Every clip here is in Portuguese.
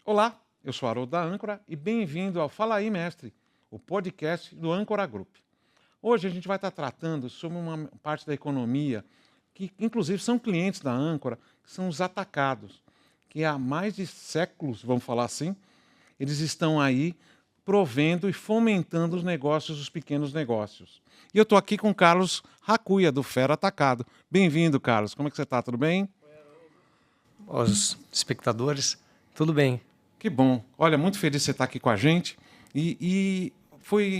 Olá, eu sou Haroldo da Âncora e bem-vindo ao Fala aí, Mestre, o podcast do Âncora Group. Hoje a gente vai estar tratando sobre uma parte da economia que, inclusive, são clientes da Âncora, que são os atacados, que há mais de séculos, vamos falar assim, eles estão aí provendo e fomentando os negócios, os pequenos negócios. E eu estou aqui com o Carlos Racuia, do Fera Atacado. Bem-vindo, Carlos. Como é que você está? Tudo bem? Os espectadores, tudo bem. Que bom. Olha, muito feliz de você estar aqui com a gente.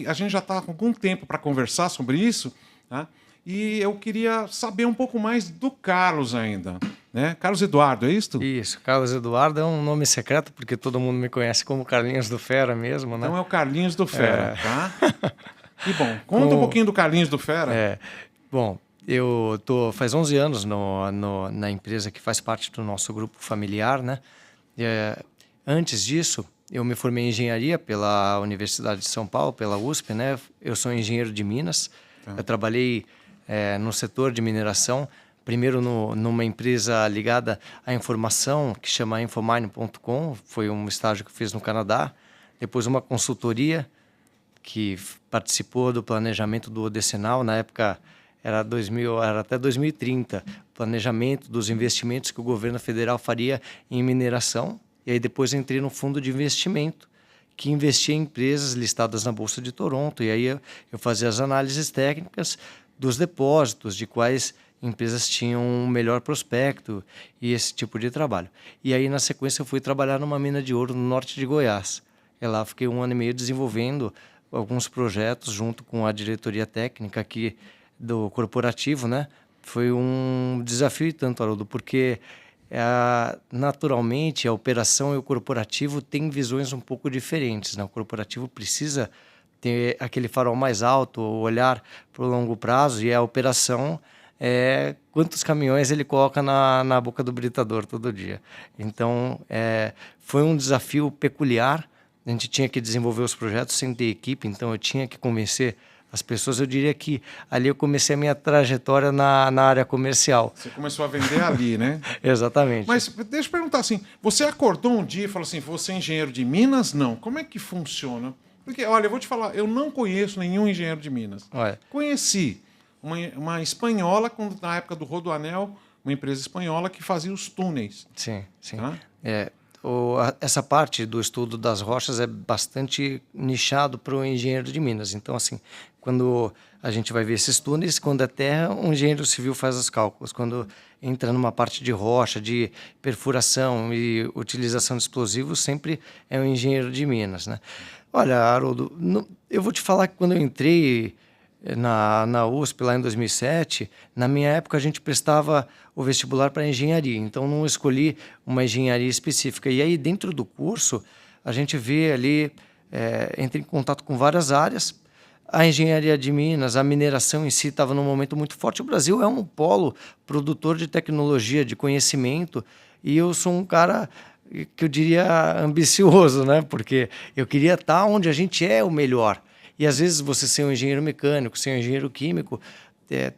A gente já está com algum tempo para conversar sobre isso, tá? E eu queria saber um pouco mais do Carlos ainda, né? Carlos Eduardo, é isso? Isso, Carlos Eduardo é um nome secreto, porque todo mundo me conhece como Carlinhos do Fera mesmo, né? Então é o Carlinhos do Fera, tá? Que bom. Conta um pouquinho do Carlinhos do Fera. Bom, eu estou faz 11 anos na empresa que faz parte do nosso grupo familiar, né? Antes disso, eu me formei em engenharia pela Universidade de São Paulo, pela USP, né? Eu sou engenheiro de Minas. Tá. Eu trabalhei no setor de mineração, primeiro numa empresa ligada à informação, que chama Infomine.com, foi um estágio que eu fiz no Canadá. Depois uma consultoria que participou do planejamento do decenal, na época era até 2030, planejamento dos investimentos que o governo federal faria em mineração. E aí depois entrei no fundo de investimento, que investia em empresas listadas na Bolsa de Toronto. E aí eu fazia as análises técnicas dos depósitos, de quais empresas tinham um melhor prospecto e esse tipo de trabalho. E aí, na sequência, eu fui trabalhar numa mina de ouro no norte de Goiás. E lá fiquei 1 ano e meio desenvolvendo alguns projetos junto com a diretoria técnica aqui do corporativo, né? Foi um desafio e tanto, Haroldo, porque naturalmente a operação e o corporativo têm visões um pouco diferentes, né? O corporativo precisa ter aquele farol mais alto, olhar para o longo prazo, e a operação quantos caminhões ele coloca na boca do britador todo dia. Então foi um desafio peculiar. A gente tinha que desenvolver os projetos sem ter equipe, então eu tinha que convencer as pessoas. Eu diria que ali eu comecei a minha trajetória na área comercial. Você começou a vender ali, né? Exatamente. Mas deixa eu perguntar assim, você acordou um dia e falou assim, você é engenheiro de Minas? Não. Como é que funciona? Porque, olha, eu vou te falar, eu não conheço nenhum engenheiro de Minas. Olha. Conheci uma espanhola, na época do Rodoanel, uma empresa espanhola que fazia os túneis. Sim, sim. Tá? Essa parte do estudo das rochas é bastante nichado para o engenheiro de Minas. Então, assim, quando a gente vai ver esses túneis, quando é terra, um engenheiro civil faz os cálculos. Quando entra numa parte de rocha, de perfuração e utilização de explosivos, sempre é um engenheiro de Minas, né? Olha, Haroldo, eu vou te falar que quando eu entrei na USP lá em 2007, na minha época a gente prestava o vestibular para engenharia, então não escolhi uma engenharia específica. E aí dentro do curso a gente vê ali, entra em contato com várias áreas. A engenharia de Minas, a mineração em si estava num momento muito forte. O Brasil é um polo produtor de tecnologia, de conhecimento, e eu sou um cara que eu diria ambicioso, né? Porque eu queria estar onde a gente é o melhor. E às vezes você ser um engenheiro mecânico, ser um engenheiro químico,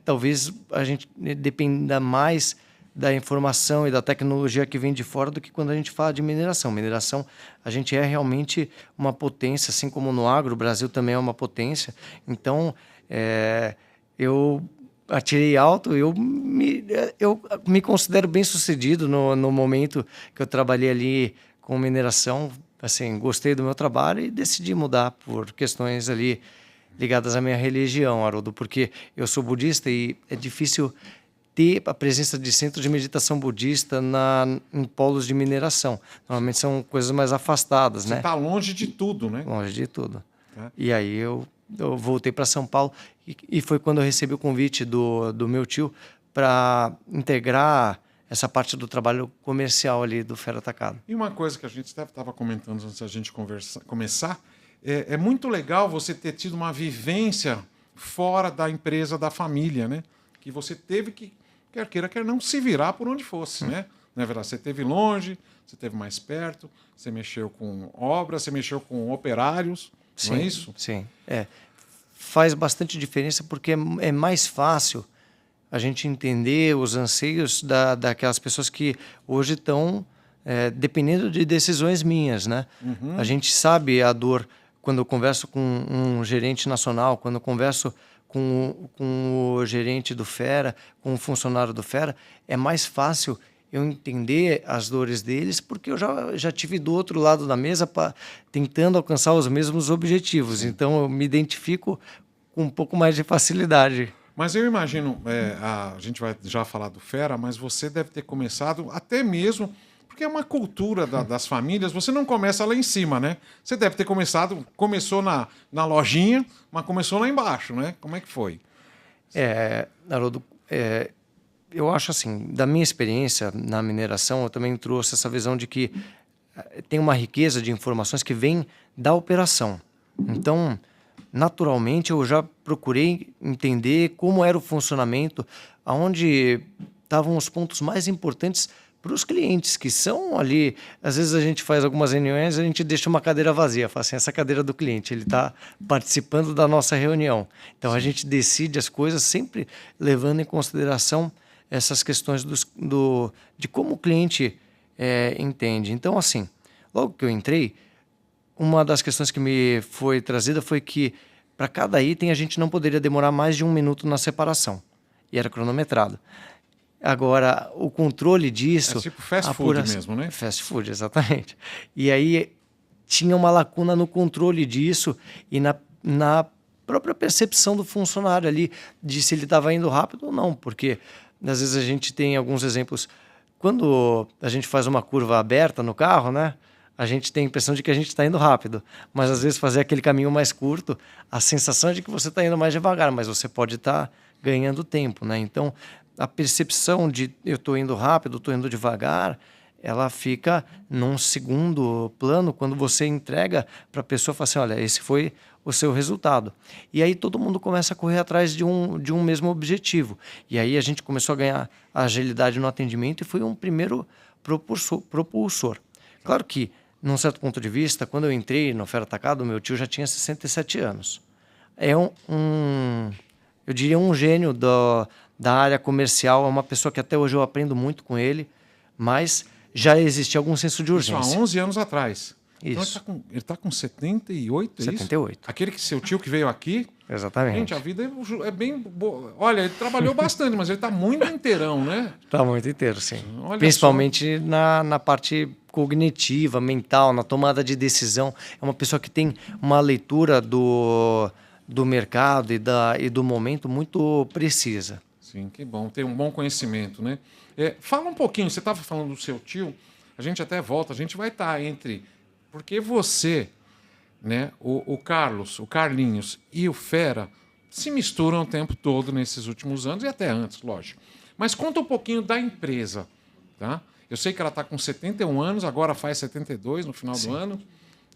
talvez a gente dependa mais da informação e da tecnologia que vem de fora do que quando a gente fala de mineração. Mineração, a gente é realmente uma potência, assim como no agro, o Brasil também é uma potência. Então, eu atirei alto, eu me considero bem sucedido no momento que eu trabalhei ali com mineração. Assim, gostei do meu trabalho e decidi mudar por questões ali ligadas à minha religião, Haroldo, porque eu sou budista e é difícil ter a presença de centros de meditação budista em polos de mineração. Normalmente são coisas mais afastadas, né? Você está longe de tudo, né? Longe de tudo. E aí eu voltei para São Paulo e foi quando eu recebi o convite do meu tio para integrar essa parte do trabalho comercial ali do Fera Atacado. E uma coisa que a gente estava comentando antes da gente começar, é muito legal você ter tido uma vivência fora da empresa da família, né? Que você teve que, quer queira, quer não, se virar por onde fosse, né? Não é verdade? Você esteve longe, você esteve mais perto, você mexeu com obras, você mexeu com operários, sim, não é isso? Sim, faz bastante diferença porque é mais fácil a gente entender os anseios daquelas pessoas que hoje estão dependendo de decisões minhas, né? A gente sabe a dor quando eu converso com um gerente nacional, quando eu converso com o gerente do Fera, com o funcionário do Fera, é mais fácil eu entender as dores deles, porque eu já tive do outro lado da mesa tentando alcançar os mesmos objetivos. Então, eu me identifico com um pouco mais de facilidade. Mas eu imagino, a gente vai já falar do Fera, mas você deve ter começado até mesmo, porque é uma cultura das famílias, você não começa lá em cima, né? Você deve ter começou na lojinha, mas começou lá embaixo, né? Como é que foi? Haroldo, eu acho assim, da minha experiência na mineração, eu também trouxe essa visão de que tem uma riqueza de informações que vem da operação. Então, naturalmente, eu já procurei entender como era o funcionamento, aonde estavam os pontos mais importantes para os clientes, que são ali... Às vezes a gente faz algumas reuniões, a gente deixa uma cadeira vazia, fala assim, essa cadeira do cliente, ele está participando da nossa reunião. Então, a gente decide as coisas sempre levando em consideração essas questões de como o cliente entende. Então, assim, logo que eu entrei, uma das questões que me foi trazida foi que para cada item a gente não poderia demorar mais de 1 minuto na separação. E era cronometrado. Agora, o controle disso... É tipo fast food mesmo, né? Fast food, exatamente. E aí tinha uma lacuna no controle disso e na própria percepção do funcionário ali, de se ele estava indo rápido ou não, porque... Às vezes a gente tem alguns exemplos. Quando a gente faz uma curva aberta no carro, né? A gente tem a impressão de que a gente está indo rápido. Mas às vezes fazer aquele caminho mais curto, a sensação é de que você está indo mais devagar, mas você pode estar ganhando tempo, né? Então, a percepção de eu estou indo rápido, estou indo devagar, ela fica num segundo plano quando você entrega para a pessoa e fala assim, olha, esse foi o seu resultado. E aí todo mundo começa a correr atrás de um mesmo objetivo. E aí a gente começou a ganhar agilidade no atendimento e foi um primeiro propulsor. Claro que, num certo ponto de vista, quando eu entrei no Fera Atacado, meu tio já tinha 67 anos. É eu diria um gênio da área comercial, é uma pessoa que até hoje eu aprendo muito com ele, mas já existia algum senso de urgência. Isso há 11 anos atrás. Isso. Então ele está com 78, é 78. Isso? Aquele que seu tio que veio aqui. Exatamente. Gente, a vida é bem boa. Olha, ele trabalhou bastante, mas ele está muito inteirão, né? Está muito inteiro, sim. Olha principalmente na parte cognitiva, mental, na tomada de decisão. É uma pessoa que tem uma leitura do mercado e do momento muito precisa. Sim, que bom. Tem um bom conhecimento, né? Fala um pouquinho, você estava falando do seu tio, a gente até volta, a gente vai estar entre... Porque você, né, o Carlos, o Carlinhos e o Fera se misturam o tempo todo nesses últimos anos e até antes, lógico. Mas conta um pouquinho da empresa, tá? Eu sei que ela está com 71 anos, agora faz 72 no final do ano,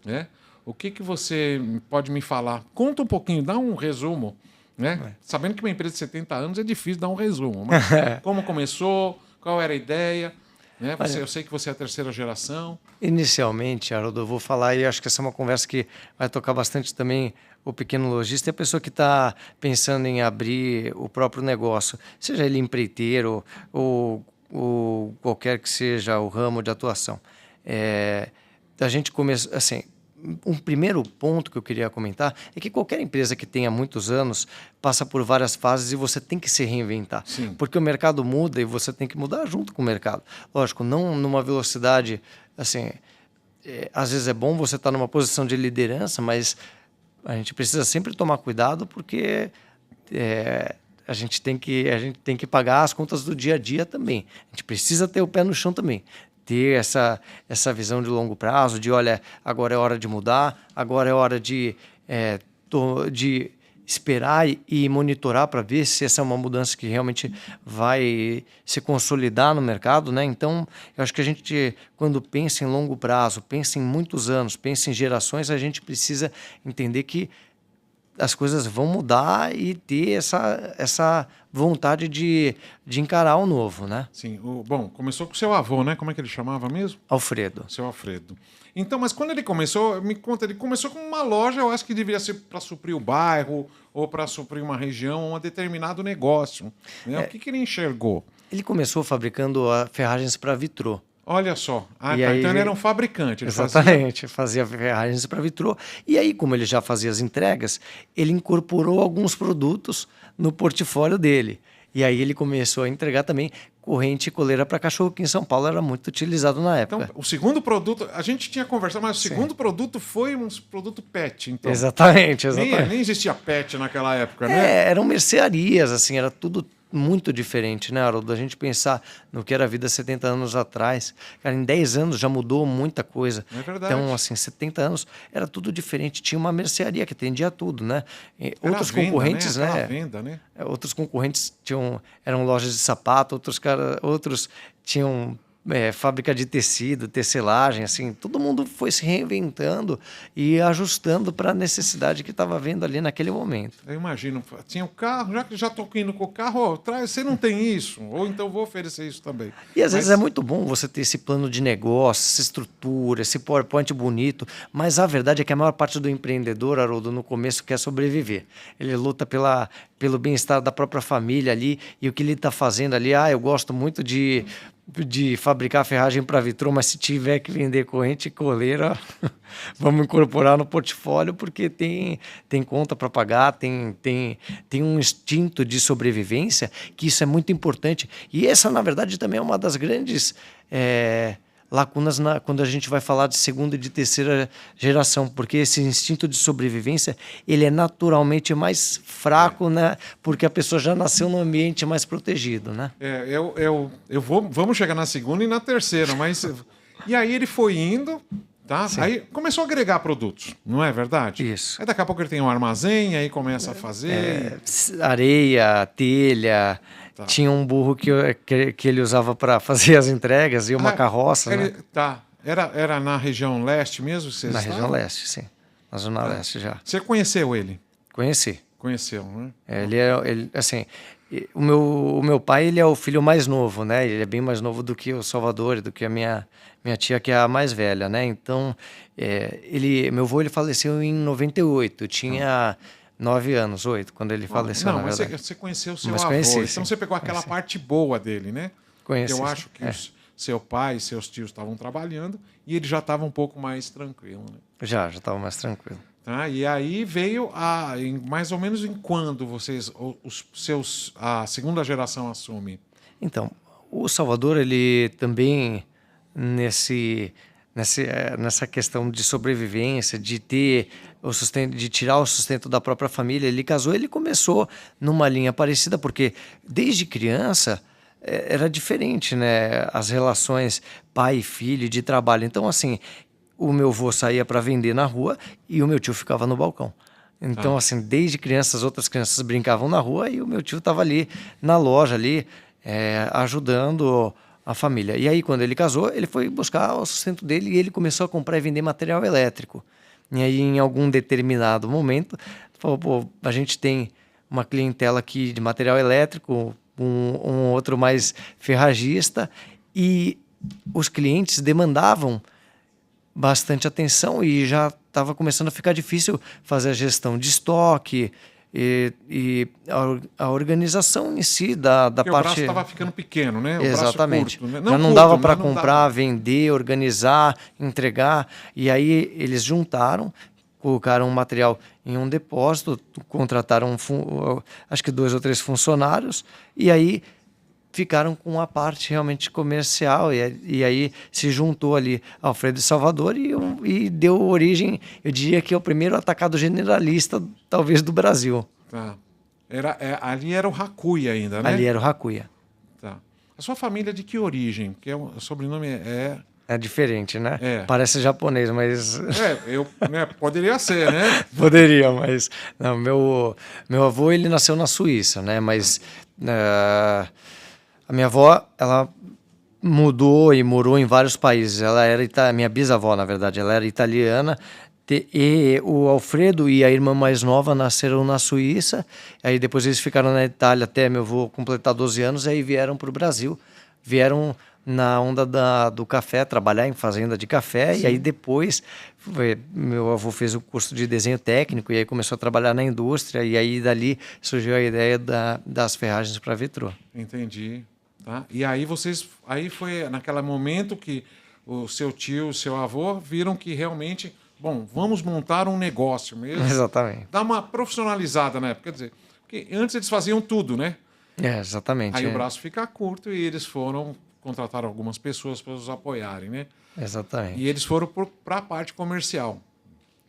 né? O que você pode me falar? Conta um pouquinho, dá um resumo, né? Sabendo que uma empresa de 70 anos é difícil dar um resumo, mas como começou, qual era a ideia... Né? Eu sei que você é a terceira geração. Inicialmente, Haroldo, eu vou falar e acho que essa é uma conversa que vai tocar bastante também o pequeno lojista e a pessoa que está pensando em abrir o próprio negócio, seja ele empreiteiro ou qualquer que seja o ramo de atuação. A gente começa, assim, um primeiro ponto que eu queria comentar é que qualquer empresa que tenha muitos anos passa por várias fases e você tem que se reinventar. Sim. Porque o mercado muda e você tem que mudar junto com o mercado. Lógico, não numa velocidade... assim, às vezes é bom você estar numa posição de liderança, mas a gente precisa sempre tomar cuidado porque a gente tem que pagar as contas do dia a dia também. A gente precisa ter o pé no chão também. Ter essa visão de longo prazo, de olha, agora é hora de mudar, agora é hora de esperar e monitorar para ver se essa é uma mudança que realmente vai se consolidar no mercado, né? Então, eu acho que a gente, quando pensa em longo prazo, pensa em muitos anos, pensa em gerações, a gente precisa entender que as coisas vão mudar e ter essa vontade de encarar o novo, né? Sim. Bom, começou com o seu avô, né? Como é que ele chamava mesmo? Alfredo. Seu Alfredo. Então, mas quando ele começou, me conta, ele começou com uma loja, eu acho que deveria ser para suprir o bairro ou para suprir uma região, um determinado negócio. Né? O que ele enxergou? Ele começou fabricando ferragens para vitrô. Olha só. Ah, E tá. aí Então ele era veio- um fabricante. Ele Exatamente, fazia ferragens para vitrô. E aí, como ele já fazia as entregas, ele incorporou alguns produtos no portfólio dele. E aí ele começou a entregar também corrente e coleira para cachorro, que em São Paulo era muito utilizado na época. Então, o segundo produto, a gente tinha conversado, mas o segundo produto foi um produto pet, então. Exatamente, exatamente. Nem existia pet naquela época, né? Eram mercearias, assim, era tudo muito diferente, né, Haroldo? A gente pensar no que era a vida 70 anos atrás. Cara, em 10 anos já mudou muita coisa. É verdade. Então, assim, 70 anos era tudo diferente. Tinha uma mercearia que atendia tudo, né? E Era outros venda, concorrentes, né? Aquela né? venda, né? Outros concorrentes eram lojas de sapato, outros tinham fábrica de tecido, tecelagem, assim, todo mundo foi se reinventando e ajustando para a necessidade que estava vendo ali naquele momento. Eu imagino, tinha o carro, já que já estou indo com o carro, ó, você não tem isso, ou então vou oferecer isso também. E às vezes é muito bom você ter esse plano de negócio, essa estrutura, esse PowerPoint bonito, mas a verdade é que a maior parte do empreendedor, Haroldo, no começo quer sobreviver. Ele luta pelo bem-estar da própria família ali, e o que ele está fazendo ali, eu gosto muito de fabricar ferragem para vitrô, mas se tiver que vender corrente e coleira, vamos incorporar no portfólio, porque tem conta para pagar, tem um instinto de sobrevivência, que isso é muito importante. E essa, na verdade, também é uma das grandes lacunas quando a gente vai falar de segunda e de terceira geração, porque esse instinto de sobrevivência, ele é naturalmente mais fraco, né? Porque a pessoa já nasceu num ambiente mais protegido, né? Vamos chegar na segunda e na terceira, mas... E aí ele foi indo, tá? Sim. Aí começou a agregar produtos, não é verdade? Isso. Aí daqui a pouco ele tem um armazém, aí começa a fazer... Areia, telha... Tá. Tinha um burro que ele usava para fazer as entregas e uma carroça, né? Tá. Era na região leste mesmo? Na região leste, sim. Na zona leste já. Você conheceu ele? Conheci. Conheceu, né? Assim, o meu pai, ele é o filho mais novo, né? Ele é bem mais novo do que o Salvador, do que a minha tia, que é a mais velha, né? Então, meu avô, ele faleceu em 98. Eu tinha 9 anos, 8, quando ele faleceu. Não, mas você conheceu o seu avô, conheci, então sim. você pegou aquela parte boa dele, né? Conheci. Eu acho que seu pai e seus tios estavam trabalhando e ele já estava um pouco mais tranquilo, né? Já estava mais tranquilo. Tá? E aí veio mais ou menos em quando a segunda geração assume? Então, o Salvador, ele também nessa questão de sobrevivência, de ter o sustento, de tirar o sustento da própria família, ele casou, ele começou numa linha parecida, porque desde criança era diferente, né? As relações pai e filho, de trabalho. Então, assim, o meu avô saía para vender na rua e o meu tio ficava no balcão. Então, assim, desde criança, as outras crianças brincavam na rua e o meu tio estava ali na loja, ali, ajudando a família. E aí, quando ele casou, ele foi buscar o sustento dele e ele começou a comprar e vender material elétrico. E aí, em algum determinado momento, falou, pô, a gente tem uma clientela aqui de material elétrico, um outro mais ferragista, e os clientes demandavam bastante atenção e já estava começando a ficar difícil fazer a gestão de estoque e a organização em si da Porque parte... o braço estava ficando pequeno, né? Exatamente. O braço curto, né? Já não curto, dava para não comprar, dava. vender, organizar, entregar. E aí eles juntaram, colocaram o material em um depósito, contrataram acho que 2 ou 3 funcionários e aí ficaram com a parte realmente comercial e aí se juntou ali Alfredo e Salvador e deu origem, eu diria que é o primeiro atacado generalista talvez do Brasil. Tá. Ali era o Racuia ainda, né? Ali era o Racuia. Tá. A sua família de que origem? Porque o sobrenome É diferente, né? É. Parece japonês, mas... poderia ser, né? Poderia, mas... Não, meu avô, ele nasceu na Suíça, né? Mas a minha avó, ela mudou e morou em vários países. Ela era minha bisavó, na verdade, ela era italiana E o Alfredo e a irmã mais nova nasceram na Suíça, aí depois eles ficaram na Itália até meu avô completar 12 anos, aí vieram para o Brasil, vieram na onda do café, trabalhar em fazenda de café. Sim. E aí depois meu avô fez o curso de desenho técnico e aí começou a trabalhar na indústria e aí dali surgiu a ideia das ferragens para vitrô. Entendi. Tá? E aí aí foi naquele momento que o seu tio, o seu avô viram que realmente, bom, vamos montar um negócio mesmo. Exatamente. Dar uma profissionalizada na época, quer dizer, porque antes eles faziam tudo, né? Exatamente. Aí o braço fica curto e eles contrataram algumas pessoas para os apoiarem, né? Exatamente. E eles foram para a parte comercial.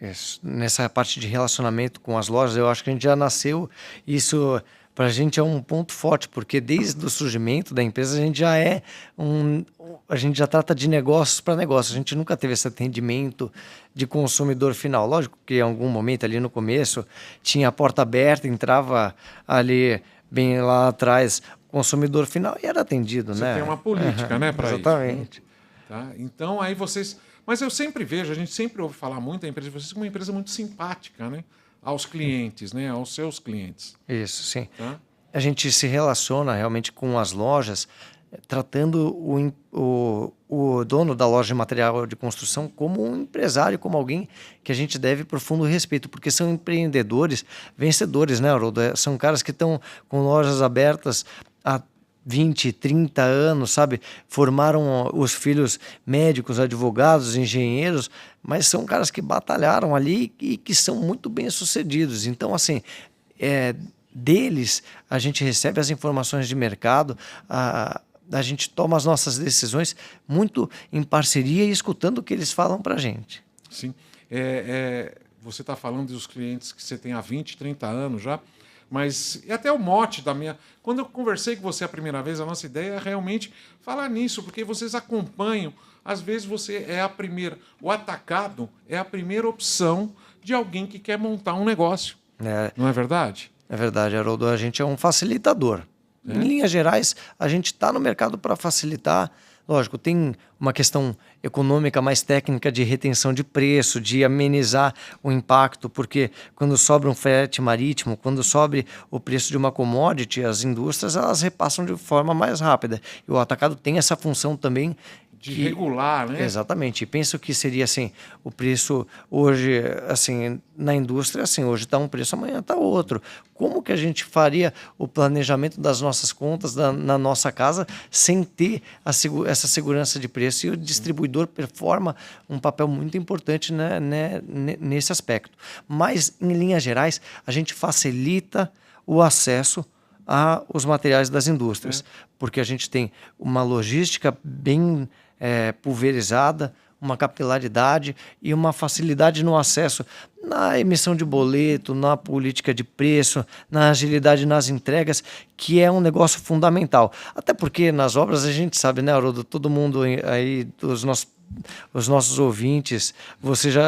Isso. Nessa parte de relacionamento com as lojas, eu acho que a gente já nasceu. Isso para a gente é um ponto forte, porque desde o surgimento da empresa a gente já a gente já trata de negócios para negócios. A gente nunca teve esse atendimento de consumidor final. Lógico que em algum momento ali no começo tinha a porta aberta, entrava ali bem lá atrás consumidor final e era atendido, Você né? tem uma política, né, para isso. Exatamente. Tá? Então aí vocês, mas eu sempre vejo, a gente sempre ouve falar muito da empresa de vocês como uma empresa muito simpática, né, aos clientes, né, aos seus clientes. Isso, sim. Tá? A gente se relaciona realmente com as lojas, tratando o dono da loja de material de construção como um empresário, como alguém que a gente deve profundo respeito, porque são empreendedores vencedores, né, Haroldo? São caras que estão com lojas abertas há 20, 30 anos, sabe? Formaram os filhos médicos, advogados, engenheiros, mas são caras que batalharam ali e que são muito bem-sucedidos. Então, assim, deles a gente recebe as informações de mercado, a gente toma as nossas decisões muito em parceria e escutando o que eles falam para a gente. Sim. Você está falando dos clientes que você tem há 20, 30 anos já, mas e até o mote da minha... Quando eu conversei com você a primeira vez, a nossa ideia é realmente falar nisso, porque vocês acompanham, às vezes você é a primeira... O atacado é a primeira opção de alguém que quer montar um negócio. Não é verdade? É verdade, Haroldo. A gente é um facilitador. Em linhas gerais, a gente está no mercado para facilitar. Lógico, tem uma questão econômica mais técnica de retenção de preço, de amenizar o impacto, porque quando sobra um frete marítimo, quando sobe o preço de uma commodity, as indústrias elas repassam de forma mais rápida. E o atacado tem essa função também de regular, né? Exatamente. E penso que seria assim, o preço hoje, assim, na indústria, assim, hoje está um preço, amanhã está outro. Como que a gente faria o planejamento das nossas contas na nossa casa sem ter essa segurança de preço? E o distribuidor performa um papel muito importante, né, nesse aspecto. Mas, em linhas gerais, a gente facilita o acesso aos materiais das indústrias, porque a gente tem uma logística bem pulverizada, uma capilaridade e uma facilidade no acesso na emissão de boleto, na política de preço, na agilidade nas entregas, que é um negócio fundamental. Até porque nas obras a gente sabe, né, Haroldo, todo mundo aí, os nossos ouvintes,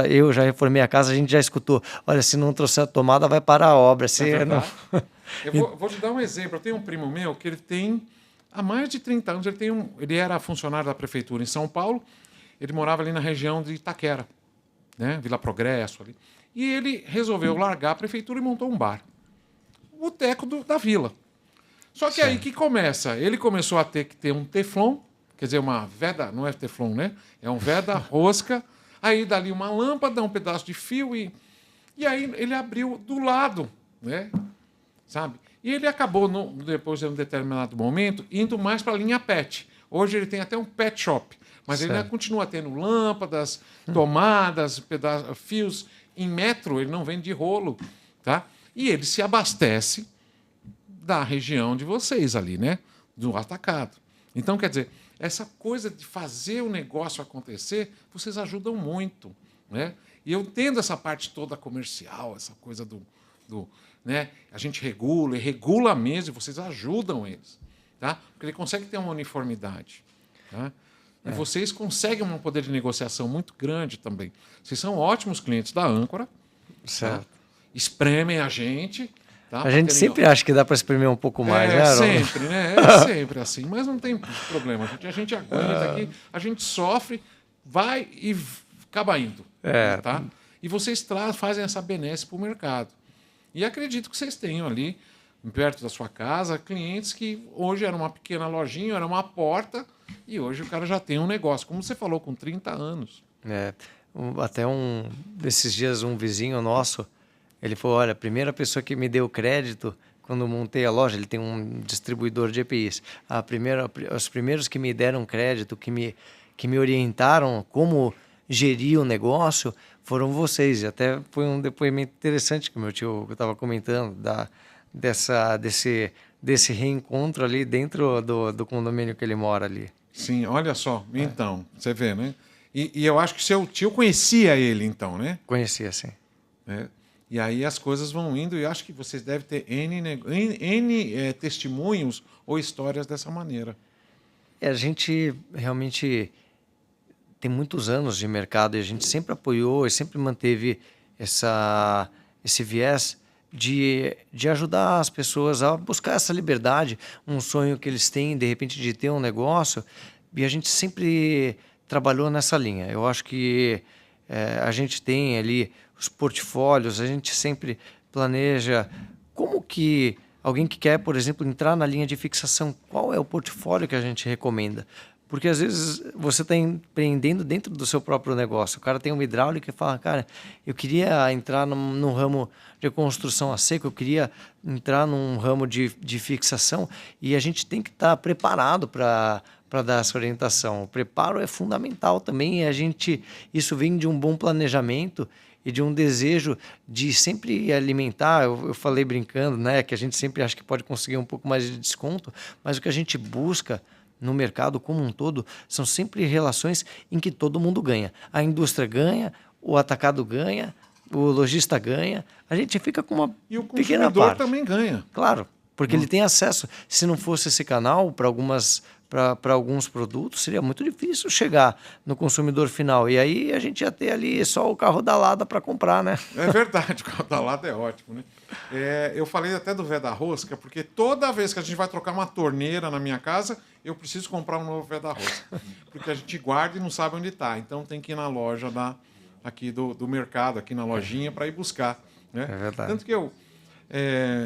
eu já reformei a casa, a gente já escutou, olha, se não trouxer a tomada vai parar a obra. Eu vou te dar um exemplo. Eu tenho um primo meu que ele tem há mais de 30 anos, ele era funcionário da prefeitura em São Paulo, ele morava ali na região de Itaquera, né? Vila Progresso ali. E ele resolveu largar a prefeitura e montou um bar. O boteco da vila. Só que aí que começa? Ele começou a ter que ter um teflon, quer dizer, uma veda, não é teflon, né? É um veda-rosca, aí dali uma lâmpada, um pedaço de fio e aí ele abriu do lado, né? Sabe? E ele acabou, depois de um determinado momento, indo mais para a linha pet. Hoje ele tem até um pet shop, mas ele ainda continua tendo lâmpadas, tomadas, fios em metro, ele não vende de rolo, tá? E ele se abastece da região de vocês ali, né? Do atacado. Então, quer dizer, essa coisa de fazer o negócio acontecer, vocês ajudam muito, né? E eu entendo essa parte toda comercial, essa coisa né? A gente regula, e regula mesmo, e vocês ajudam eles, tá? Porque ele consegue ter uma uniformidade, tá? E vocês conseguem um poder de negociação muito grande também. Vocês são ótimos clientes da Âncora, certo? Tá? Espremem a gente. Tá? A gente sempre acha que dá para exprimir um pouco mais, né, Haroldo? Sempre, né? É sempre assim, mas não tem problema. A gente aguenta aqui, a gente sofre, vai e acaba indo, tá? E vocês fazem essa benesse para o mercado. E acredito que vocês tenham ali, perto da sua casa, clientes que hoje era uma pequena lojinha, era uma porta, e hoje o cara já tem um negócio, como você falou, com 30 anos. Até desses dias, um vizinho nosso, ele falou, olha, a primeira pessoa que me deu crédito quando eu montei a loja, ele tem um distribuidor de EPIs, os primeiros que me deram crédito, que me orientaram como gerir o negócio, foram vocês. E até foi um depoimento interessante que o meu tio estava comentando, desse reencontro ali dentro do condomínio que ele mora ali. Sim, olha só. Então, você vê, né? E eu acho que seu tio conhecia ele, então, né? Conhecia, sim. E aí as coisas vão indo, e eu acho que vocês devem ter N testemunhos ou histórias dessa maneira. A gente realmente tem muitos anos de mercado e a gente sempre apoiou e sempre manteve esse viés de ajudar as pessoas a buscar essa liberdade, um sonho que eles têm, de repente, de ter um negócio, e a gente sempre trabalhou nessa linha. Eu acho que a gente tem ali os portfólios, a gente sempre planeja como que alguém que quer, por exemplo, entrar na linha de fixação, qual é o portfólio que a gente recomenda? Porque às vezes você está empreendendo dentro do seu próprio negócio. O cara tem uma hidráulica e fala, cara, eu queria entrar num ramo de construção a seco, eu queria entrar num ramo de fixação, e a gente tem que estar preparado para dar essa orientação. O preparo é fundamental também, e isso vem de um bom planejamento e de um desejo de sempre alimentar. Eu falei brincando, né, que a gente sempre acha que pode conseguir um pouco mais de desconto, mas o que a gente busca no mercado como um todo são sempre relações em que todo mundo ganha. A indústria ganha, o atacado ganha, o lojista ganha, a gente fica com uma pequena parte. E o consumidor também ganha. Claro, porque ele tem acesso. Se não fosse esse canal, para alguns produtos, seria muito difícil chegar no consumidor final. E aí a gente ia ter ali só o carro da Lada para comprar, né? É verdade, o carro da Lada é ótimo, né? Eu falei até do Vé da Rosca, porque toda vez que a gente vai trocar uma torneira na minha casa, eu preciso comprar um novo Vé da Rosca. Porque a gente guarda e não sabe onde está. Então tem que ir na loja aqui do mercado, aqui na lojinha, para ir buscar. Né? É verdade. Tanto que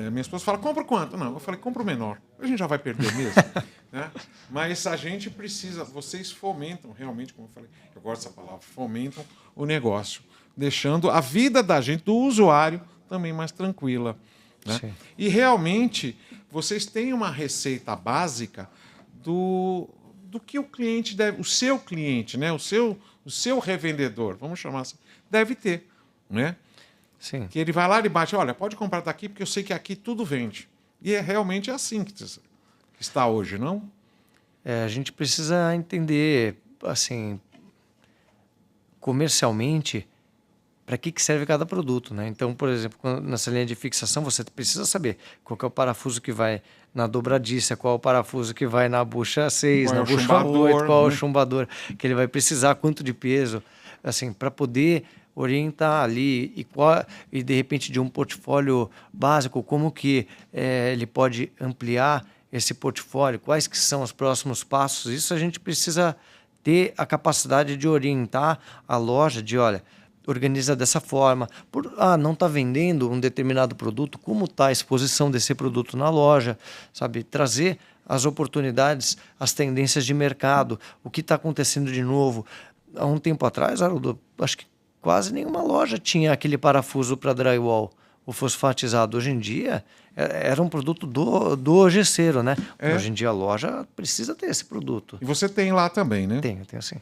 minha esposa fala, compra quanto? Não, eu falei, compra o menor. A gente já vai perder mesmo. Né? Mas a gente precisa, vocês fomentam realmente, como eu falei, eu gosto dessa palavra, fomentam o negócio, deixando a vida da gente, do usuário, também mais tranquila. Né? E realmente, vocês têm uma receita básica do que o cliente deve, o seu cliente, né? o seu revendedor, vamos chamar assim, deve ter. Né? Sim. Que ele vai lá e bate, olha, pode comprar daqui, porque eu sei que aqui tudo vende. E realmente assim que está hoje, não? A gente precisa entender, assim, comercialmente, para que serve cada produto, né? Então, por exemplo, nessa linha de fixação, você precisa saber qual que é o parafuso que vai na dobradiça, qual é o parafuso que vai na bucha 6, na bucha 8, qual é o chumbador que ele vai precisar, quanto de peso, assim, para poder orientar ali e de repente de um portfólio básico, como que ele pode ampliar esse portfólio, quais que são os próximos passos. Isso a gente precisa ter a capacidade de orientar a loja, de olha, organiza dessa forma, não está vendendo um determinado produto, como está a exposição desse produto na loja, sabe, trazer as oportunidades, as tendências de mercado, o que está acontecendo de novo. Há um tempo atrás, Haroldo, acho que quase nenhuma loja tinha aquele parafuso para drywall, o fosfatizado. Hoje em dia, era um produto do gesseiro, né? Hoje em dia a loja precisa ter esse produto. E você tem lá também, né? Tenho sim.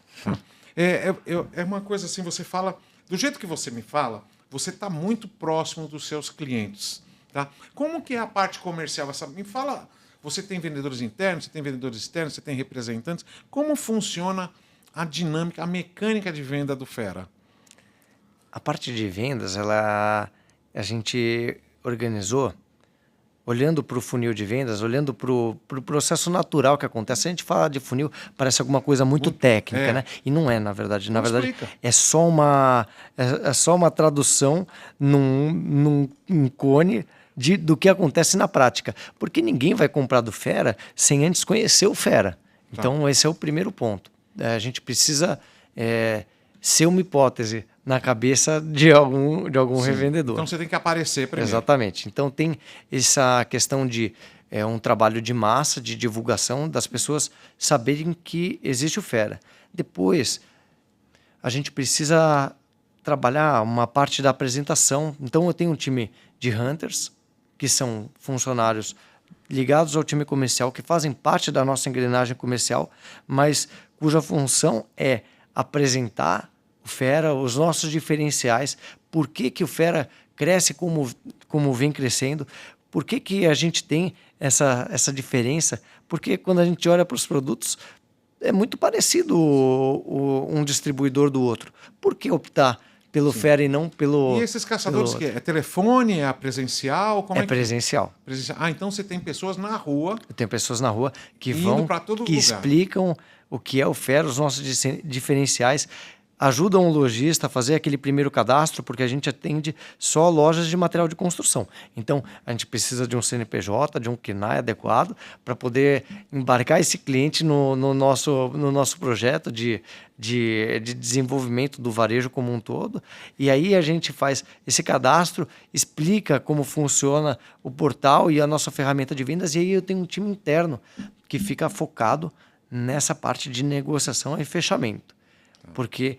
É uma coisa assim, você fala, do jeito que você me fala, você está muito próximo dos seus clientes. Tá? Como que é a parte comercial? Me fala, você tem vendedores internos, você tem vendedores externos, você tem representantes. Como funciona a dinâmica, a mecânica de venda do Fera? A parte de vendas, a gente organizou olhando para o funil de vendas, olhando para o processo natural que acontece. Se a gente fala de funil, parece alguma coisa muito técnica, né? E não é, na verdade. Na verdade, é só uma tradução num cone do que acontece na prática. Porque ninguém vai comprar do Fera sem antes conhecer o Fera. Então, esse é o primeiro ponto. A gente precisa ser uma hipótese na cabeça de algum revendedor. Então você tem que aparecer primeiro. Exatamente. Então tem essa questão de um trabalho de massa, de divulgação, das pessoas saberem que existe o Fera. Depois, a gente precisa trabalhar uma parte da apresentação. Então eu tenho um time de hunters, que são funcionários ligados ao time comercial, que fazem parte da nossa engrenagem comercial, mas cuja função é apresentar o Fera, os nossos diferenciais, por que o Fera cresce como vem crescendo, por que a gente tem essa diferença, porque quando a gente olha para os produtos, é muito parecido um distribuidor do outro. Por que optar pelo Fera e não pelo... E esses caçadores, que é telefone, é presencial? Como é presencial. Presencial. Ah, então você tem pessoas na rua. Tem pessoas na rua que lugar. Explicam o que é o Fera, os nossos diferenciais, ajudam o lojista a fazer aquele primeiro cadastro, porque a gente atende só lojas de material de construção. Então, a gente precisa de um CNPJ, de um CNAE adequado, para poder embarcar esse cliente no nosso projeto de desenvolvimento do varejo como um todo. E aí a gente faz esse cadastro, explica como funciona o portal e a nossa ferramenta de vendas, e aí eu tenho um time interno que fica focado nessa parte de negociação e fechamento. Porque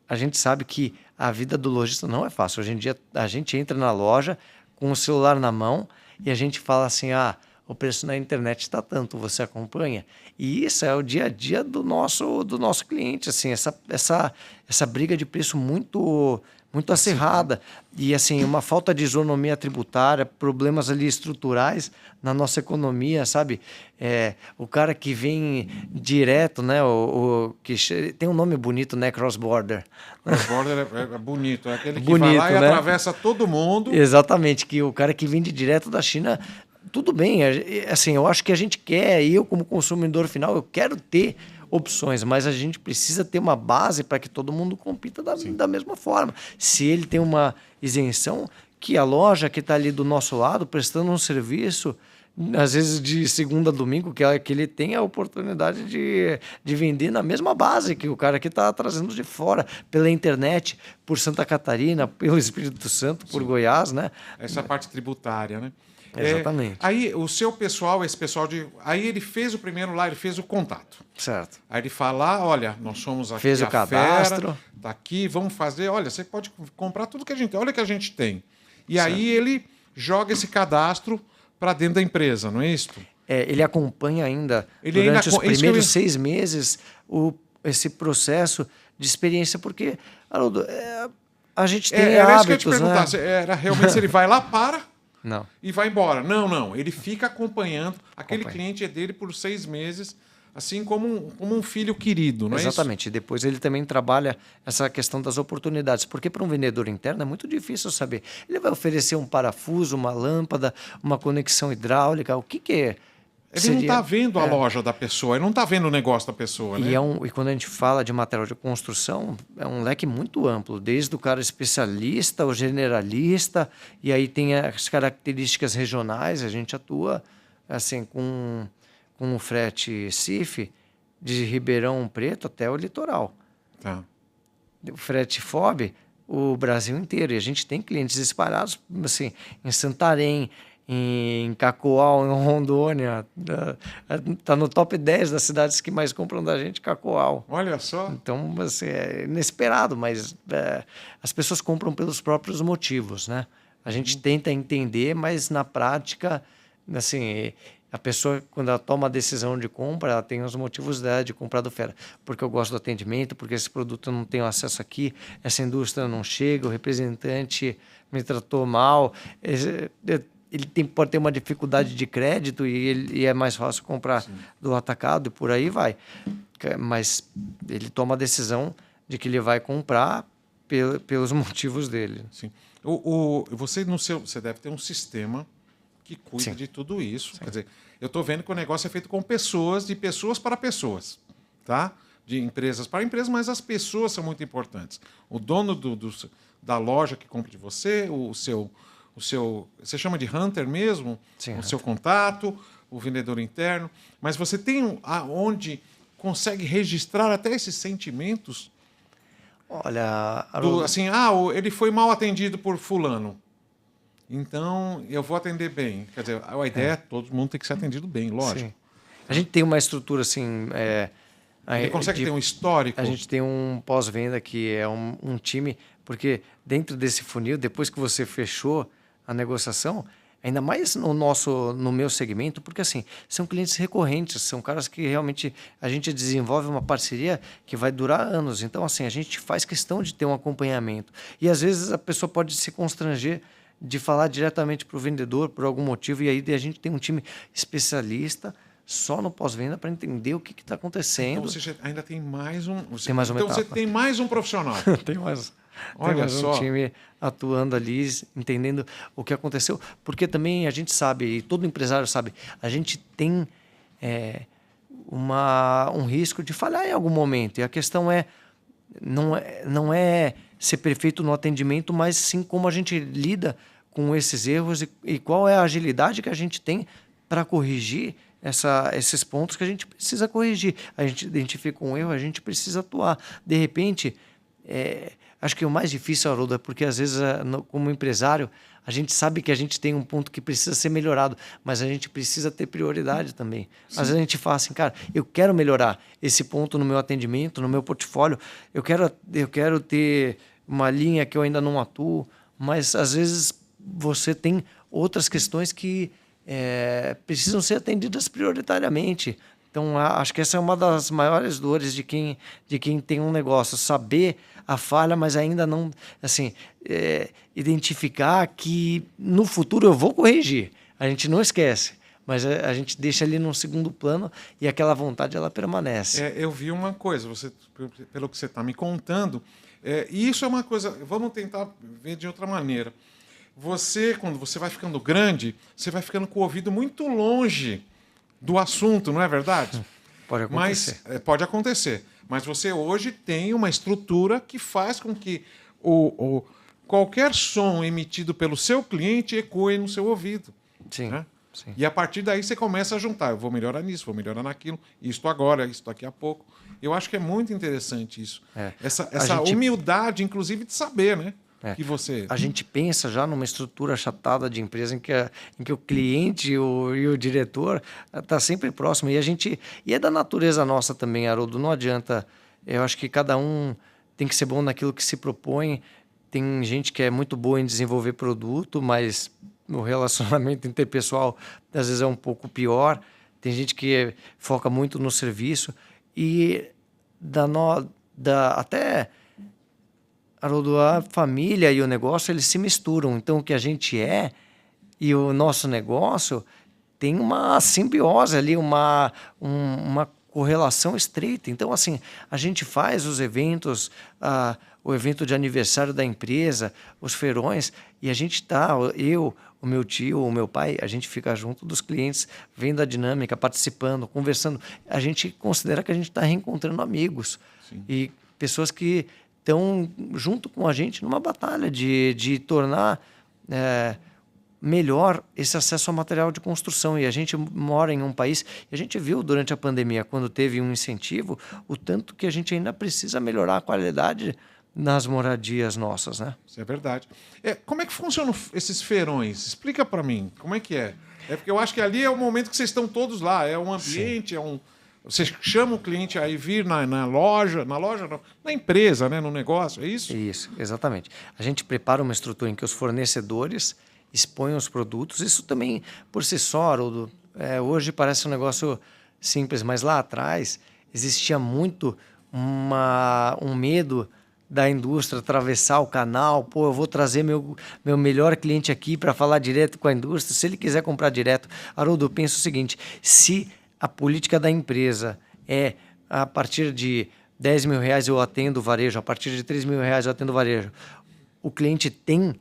a gente sabe que a vida do lojista não é fácil. Hoje em dia a gente entra na loja com o celular na mão e a gente fala assim, o preço na internet está tanto, você acompanha? E isso é o dia a dia do nosso cliente, assim, essa briga de preço muito acirrada e assim uma falta de isonomia tributária, problemas ali estruturais na nossa economia, sabe? O cara que vem direto, né? Que tem um nome bonito, né? Cross-border. Cross-border é bonito, é aquele que vai lá e atravessa todo mundo. Exatamente, que o cara que vem direto da China, tudo bem, assim, eu acho que a gente quer, eu como consumidor final, eu quero ter opções, mas a gente precisa ter uma base para que todo mundo compita da mesma forma. Se ele tem uma isenção, que a loja que está ali do nosso lado, prestando um serviço, às vezes de segunda a domingo, que ele tem a oportunidade de vender na mesma base que o cara que está trazendo de fora, pela internet, por Santa Catarina, pelo Espírito Santo, por Goiás, né? Essa parte tributária, né? Exatamente. Aí o seu pessoal, esse pessoal aí ele fez o primeiro lá, ele fez o contato. Certo. Aí ele fala, olha, nós somos aqui fez o cadastro, Fera, tá aqui, vamos fazer, olha, você pode comprar tudo que a gente tem, olha o que a gente tem. E aí ele joga esse cadastro para dentro da empresa, não é isso? Ele acompanha durante os primeiros 6 meses esse processo de experiência, porque, Haroldo, a gente tem hábitos, isso que eu ia te perguntar, era realmente se ele vai lá, não. E vai embora. Não. Ele fica acompanhando. Aquele cliente é dele por 6 meses, assim como um filho querido, não é isso? Exatamente. E depois ele também trabalha essa questão das oportunidades. Porque para um vendedor interno é muito difícil saber. Ele vai oferecer um parafuso, uma lâmpada, uma conexão hidráulica. O que é? Ele não está vendo a loja da pessoa, ele não está vendo o negócio da pessoa, né? E quando a gente fala de material de construção, é um leque muito amplo, desde o cara especialista, o generalista, e aí tem as características regionais, a gente atua assim com o frete CIF, de Ribeirão Preto até o litoral. Tá. O frete FOB, o Brasil inteiro, e a gente tem clientes espalhados assim, em Santarém, em Cacoal, em Rondônia, está no top 10 das cidades que mais compram da gente, Cacoal. Olha só. Então, assim, é inesperado, mas as pessoas compram pelos próprios motivos, né? A gente tenta entender, mas na prática, assim, a pessoa, quando ela toma a decisão de compra, ela tem os motivos dela de comprar do Fera. Porque eu gosto do atendimento, porque esse produto eu não tenho acesso aqui, essa indústria não chega, o representante me tratou mal, ele pode ter uma dificuldade de crédito e é mais fácil comprar do atacado e por aí vai. Mas ele toma a decisão de que ele vai comprar pelos motivos dele. Sim. Você deve ter um sistema que cuida de tudo isso. Quer dizer, eu estou vendo que o negócio é feito com pessoas, de pessoas para pessoas, tá? De empresas para empresas, mas as pessoas são muito importantes. O dono da loja que compra de você, você chama de hunter mesmo? Sim, o seu contato, o vendedor interno. Mas você tem onde consegue registrar até esses sentimentos? Olha, Haroldo, Assim, ele foi mal atendido por fulano. Então, eu vou atender bem. Quer dizer, a ideia é todo mundo tem que ser atendido bem, lógico. sim. A gente tem uma estrutura assim. Ele consegue ter um histórico. A gente tem um pós-venda que é um time, porque dentro desse funil, depois que você fechou a negociação, ainda mais no meu segmento, porque assim, são clientes recorrentes, são caras que realmente a gente desenvolve uma parceria que vai durar anos. Então, assim, a gente faz questão de ter um acompanhamento. E às vezes a pessoa pode se constranger de falar diretamente para o vendedor por algum motivo, e aí a gente tem um time especialista só no pós-venda para entender o que está acontecendo. Então você ainda tem mais um. Tem mais uma então etapa. Você tem mais um profissional. Tem mais só. um time atuando ali, entendendo o que aconteceu. Porque também a gente sabe, e todo empresário sabe, a gente tem um risco de falhar em algum momento. E a questão não é ser perfeito no atendimento, mas sim como a gente lida com esses erros e qual é a agilidade que a gente tem para corrigir esses pontos que a gente precisa corrigir. A gente identifica um erro, a gente precisa atuar. De repente, acho que o mais difícil, Haroldo, é porque às vezes, como empresário, a gente sabe que a gente tem um ponto que precisa ser melhorado, mas a gente precisa ter prioridade também. Sim. Às vezes a gente fala assim, cara, eu quero melhorar esse ponto no meu atendimento, no meu portfólio, eu quero ter uma linha que eu ainda não atuo, mas às vezes você tem outras questões que precisam ser atendidas prioritariamente. Então, acho que essa é uma das maiores dores de quem tem um negócio, saber a falha, mas ainda não, assim, identificar que no futuro eu vou corrigir. A gente não esquece, mas a gente deixa ali num segundo plano e aquela vontade ela permanece. Eu vi uma coisa, pelo que você está me contando, e isso é uma coisa, vamos tentar ver de outra maneira. Quando você vai ficando grande, você vai ficando com o ouvido muito longe do assunto, não é verdade? Pode acontecer. Pode acontecer. Mas você hoje tem uma estrutura que faz com que qualquer som emitido pelo seu cliente ecoe no seu ouvido. Sim, né? sim. E a partir daí você começa a juntar. Eu vou melhorar nisso, vou melhorar naquilo, isto agora, isto daqui a pouco. Eu acho que é muito interessante isso. Essa humildade, inclusive, de saber, né? Que você... A gente pensa já numa estrutura achatada de empresa em que o cliente e o diretor está sempre próximo. E é da natureza nossa também, Haroldo. Não adianta. Eu acho que cada um tem que ser bom naquilo que se propõe. Tem gente que é muito boa em desenvolver produto, mas o relacionamento interpessoal às vezes é um pouco pior. Tem gente que foca muito no serviço. E até... Haroldo, a família e o negócio, eles se misturam. Então, o que a gente e o nosso negócio tem uma simbiose ali, uma correlação estreita. Então, assim, a gente faz os eventos, o evento de aniversário da empresa, os feirões, e a gente eu, o meu tio, o meu pai, a gente fica junto dos clientes, vendo a dinâmica, participando, conversando. A gente considera que a gente está reencontrando amigos. Sim. E pessoas que estão junto com a gente numa batalha de tornar melhor esse acesso ao material de construção. E a gente mora em um país, e a gente viu durante a pandemia, quando teve um incentivo, o tanto que a gente ainda precisa melhorar a qualidade nas moradias nossas, né? Isso é verdade. Como é que funcionam esses feirões? Explica para mim, como é que é? Porque eu acho que ali é o momento que vocês estão todos lá, é um ambiente, Sim. Você chama o cliente a ir vir na loja não, na empresa, né, no negócio, é isso? Isso, exatamente. A gente prepara uma estrutura em que os fornecedores expõem os produtos. Isso também, por si só, Haroldo, hoje parece um negócio simples, mas lá atrás existia muito um medo da indústria atravessar o canal. Pô, eu vou trazer meu melhor cliente aqui para falar direto com a indústria. Se ele quiser comprar direto, Haroldo, eu penso o seguinte, se a política da empresa a partir de R$10 mil eu atendo varejo, a partir de R$3 mil eu atendo varejo, o cliente tem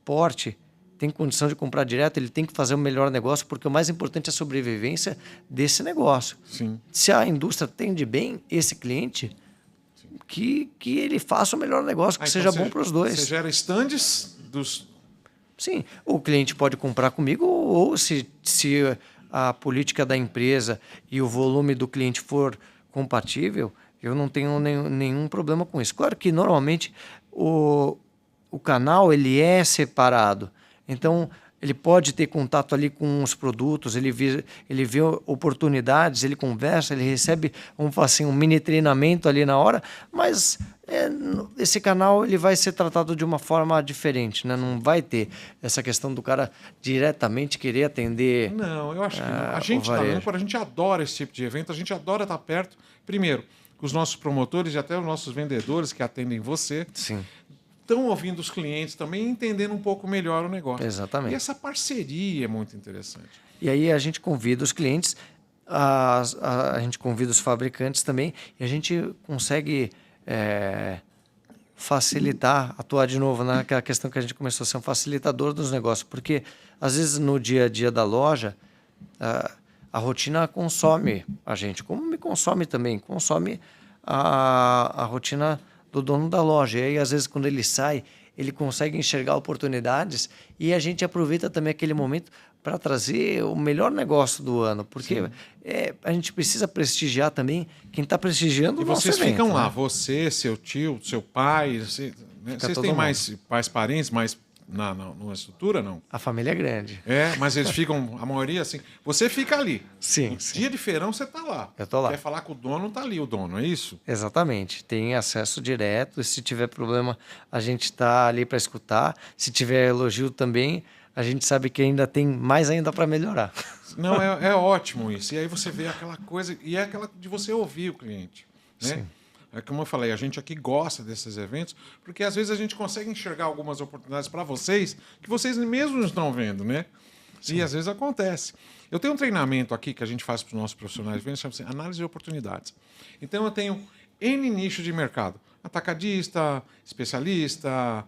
porte, tem condição de comprar direto, ele tem que fazer o melhor negócio, porque o mais importante é a sobrevivência desse negócio. Sim. Se a indústria atende bem esse cliente, que ele faça o melhor negócio, que seja bom para os dois. Você gera estandes dos... Sim, o cliente pode comprar comigo, ou se a política da empresa e o volume do cliente for compatível, Eu não tenho nenhum problema com isso. Claro que normalmente o canal ele é separado. Então, ele pode ter contato ali com os produtos, ele vê oportunidades, ele conversa, ele recebe um mini treinamento ali na hora, mas esse canal ele vai ser tratado de uma forma diferente, né? Não vai ter essa questão do cara diretamente querer atender. Não, eu acho que não. A gente da Âncora, a gente adora esse tipo de evento, a gente adora estar perto, primeiro, com os nossos promotores e até os nossos vendedores que atendem você. Sim. Estão ouvindo os clientes também, entendendo um pouco melhor o negócio. Exatamente. E essa parceria é muito interessante. E aí a gente convida os clientes, a gente convida os fabricantes também, e a gente consegue facilitar, atuar de novo naquela questão que a gente começou a ser um facilitador dos negócios, porque às vezes no dia a dia da loja, a rotina consome a gente, como me consome também, consome a rotina do dono da loja. E aí, às vezes, quando ele sai, ele consegue enxergar oportunidades e a gente aproveita também aquele momento para trazer o melhor negócio do ano, porque a gente precisa prestigiar também quem está prestigiando o nosso evento. E vocês ficam lá, né? Você, seu tio, seu pai, vocês têm mais parentes, mais numa estrutura, não? A família é grande. Mas eles ficam, a maioria assim, você fica ali. Sim. Dia de feirão você está lá. Eu tô lá. Quer falar com o dono, está ali o dono, é isso? Exatamente. Tem acesso direto. E se tiver problema, a gente está ali para escutar. Se tiver elogio também, a gente sabe que ainda tem mais ainda para melhorar. Não, é ótimo isso. E aí você vê aquela coisa, e é aquela de você ouvir o cliente. Né? Sim. É como eu falei, a gente aqui gosta desses eventos, porque às vezes a gente consegue enxergar algumas oportunidades para vocês que vocês mesmos não estão vendo, né? Sim. E às vezes acontece. Eu tenho um treinamento aqui que a gente faz para os nossos profissionais de vendas, chama-se Análise de Oportunidades. Então eu tenho N nichos de mercado. Atacadista, especialista,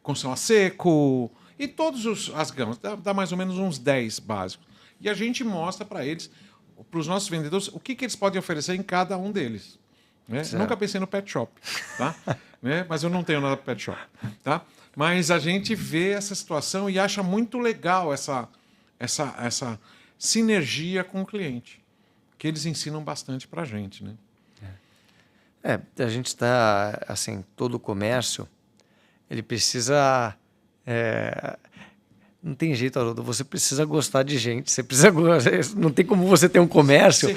construção a seco, e todas as gamas. Dá mais ou menos uns 10 básicos. E a gente mostra para eles, para os nossos vendedores, o que eles podem oferecer em cada um deles. Né? Nunca pensei no pet shop, tá? Né? Mas eu não tenho nada pet shop. Tá? Mas a gente vê essa situação e acha muito legal essa sinergia com o cliente, que eles ensinam bastante para a gente. Né? A gente está, assim, todo o comércio, ele precisa... Não tem jeito, Haroldo. Você precisa gostar de gente. Você precisa não tem como você ter um comércio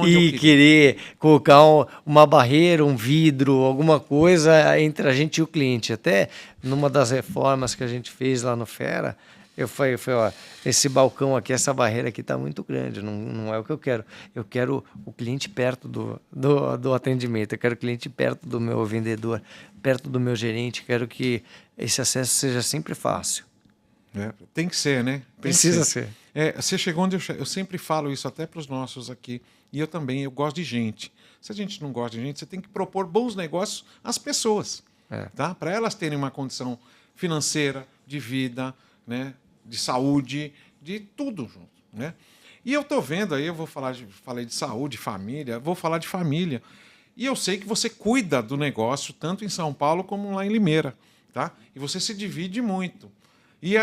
e querer colocar uma barreira, um vidro, alguma coisa entre a gente e o cliente. Até numa das reformas que a gente fez lá no Fera, eu falei, ó, esse balcão aqui, essa barreira aqui está muito grande. Não é o que eu quero. Eu quero o cliente perto do atendimento. Eu quero o cliente perto do meu vendedor, perto do meu gerente. Quero que esse acesso seja sempre fácil. Tem que ser, né? Precisa ser. Você chegou onde eu sempre falo isso até para os nossos aqui. E eu também, eu gosto de gente. Se a gente não gosta de gente, você tem que propor bons negócios às pessoas. Tá? Para elas terem uma condição financeira, de vida, né? De saúde, de tudo junto. Né? E eu estou vendo aí, falei de saúde, família, vou falar de família. E eu sei que você cuida do negócio, tanto em São Paulo como lá em Limeira. Tá? E você se divide muito. E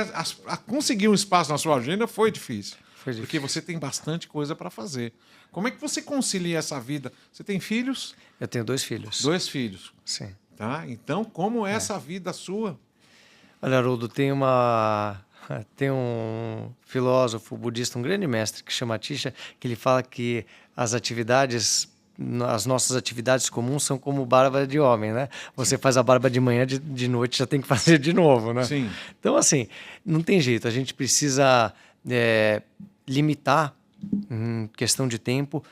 conseguir um espaço na sua agenda foi difícil. Porque você tem bastante coisa para fazer. Como é que você concilia essa vida? Você tem filhos? Eu tenho 2 filhos. 2 filhos. Sim. Tá? Então, como é essa vida sua? Olha, Haroldo, tem um filósofo budista, um grande mestre, que chama Atisha, que ele fala que as nossas atividades comuns são como barba de homem, né? Você faz a barba de manhã, de noite já tem que fazer de novo, né? Sim. Então, assim, não tem jeito. A gente precisa limitar, em questão de tempo,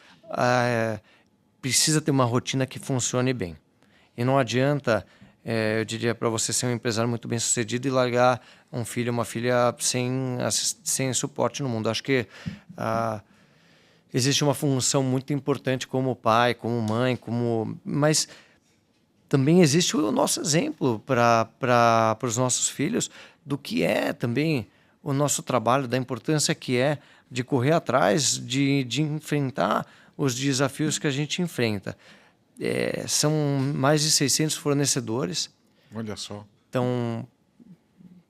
precisa ter uma rotina que funcione bem. E não adianta, eu diria, para você ser um empresário muito bem sucedido e largar um filho, uma filha sem suporte no mundo. Acho que existe uma função muito importante como pai, como mãe, mas também existe o nosso exemplo para os nossos filhos do que é também o nosso trabalho, da importância que é de correr atrás, de enfrentar os desafios que a gente enfrenta. São mais de 600 fornecedores. Olha só. Então,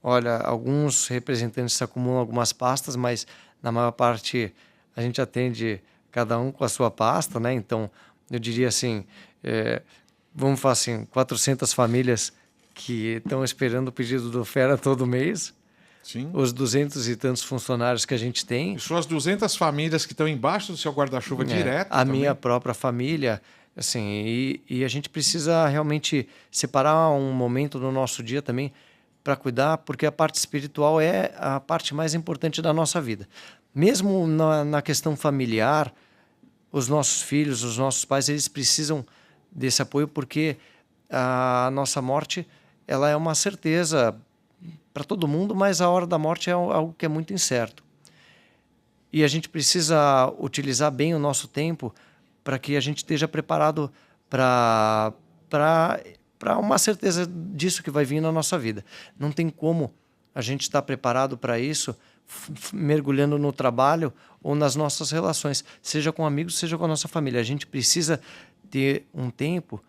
alguns representantes acumulam algumas pastas, mas na maior parte a gente atende cada um com a sua pasta, né? Então, eu diria assim, vamos falar assim, 400 famílias que estão esperando o pedido do Fera todo mês, Sim. os 200 e tantos funcionários que a gente tem. E suas 200 famílias que estão embaixo do seu guarda-chuva direto a também. minha própria família, assim, e a gente precisa realmente separar um momento do nosso dia também para cuidar, porque a parte espiritual é a parte mais importante da nossa vida. Mesmo na questão familiar, os nossos filhos, os nossos pais, eles precisam desse apoio, porque a nossa morte, ela é uma certeza para todo mundo, mas a hora da morte é algo que é muito incerto. E a gente precisa utilizar bem o nosso tempo para que a gente esteja preparado para uma certeza disso que vai vir na nossa vida. Não tem como a gente estar preparado para isso mergulhando no trabalho ou nas nossas relações, seja com amigos, seja com a nossa família. A gente precisa ter um tempo,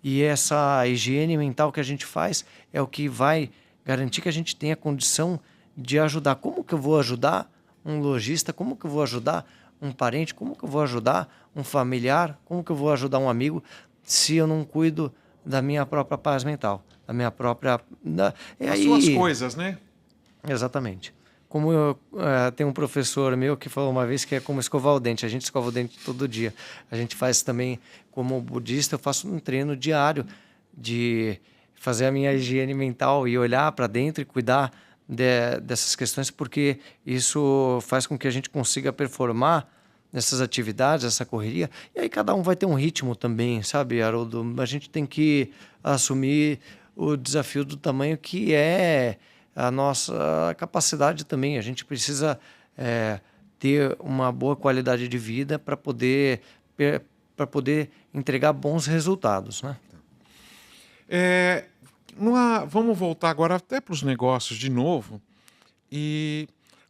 e essa higiene mental que a gente faz é o que vai garantir que a gente tenha condição de ajudar. Como que eu vou ajudar um lojista? Como que eu vou ajudar um parente? Como que eu vou ajudar um familiar? Como que eu vou ajudar um amigo se eu não cuido da minha própria paz mental? Da minha própria... As suas coisas, né? Exatamente. Como eu tem um professor meu que falou uma vez que é como escovar o dente. A gente escova o dente todo dia. A gente faz também, como budista, eu faço um treino diário de fazer a minha higiene mental e olhar para dentro e cuidar dessas questões, porque isso faz com que a gente consiga performar nessas atividades, essa correria. E aí cada um vai ter um ritmo também, sabe, Haroldo? A gente tem que assumir o desafio do tamanho que é a nossa capacidade também. A gente precisa ter uma boa qualidade de vida para poder entregar bons resultados, né? Vamos voltar agora até para os negócios de novo. E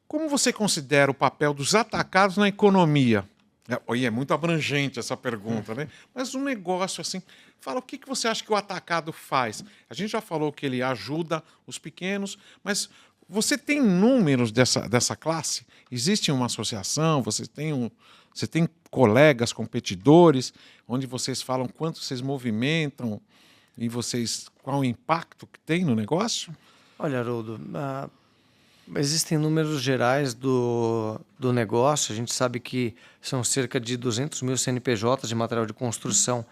como você considera o papel dos atacados na economia? É muito abrangente essa pergunta, né? Mas um negócio assim, fala o que você acha que o atacado faz? A gente já falou que ele ajuda os pequenos, mas você tem números dessa classe? Existe uma associação? Você tem colegas, competidores, onde vocês falam quanto vocês movimentam e qual o impacto que tem no negócio? Olha, Haroldo, existem números gerais do negócio. A gente sabe que são cerca de 200 mil CNPJs de material de construção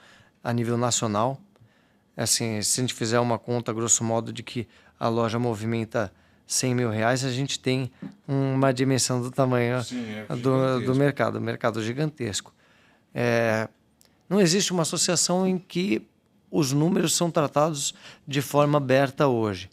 a nível nacional. Assim, se a gente fizer uma conta, grosso modo, de que a loja movimenta 100 mil reais, a gente tem uma dimensão do tamanho do mercado, um mercado gigantesco. Não existe uma associação em que os números são tratados de forma aberta hoje.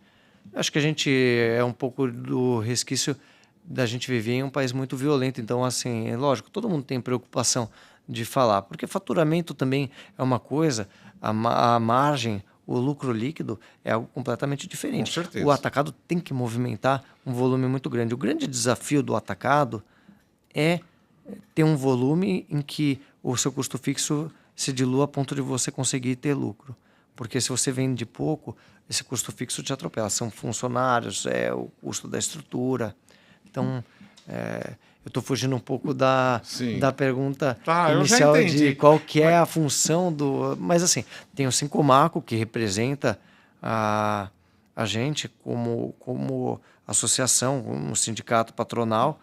Acho que a gente é um pouco do resquício da gente viver em um país muito violento. Então, assim, é lógico, todo mundo tem preocupação de falar, porque faturamento também é uma coisa, a margem, o lucro líquido é algo completamente diferente. Com certeza. O atacado tem que movimentar um volume muito grande. O grande desafio do atacado é ter um volume em que o seu custo fixo se dilua a ponto de você conseguir ter lucro. Porque se você vende pouco, esse custo fixo te atropela. São funcionários, o custo da estrutura. Então, eu estou fugindo um pouco da pergunta inicial de qual que é a função do... Mas, assim, tem o Sincomaco, que representa a gente como associação, como sindicato patronal,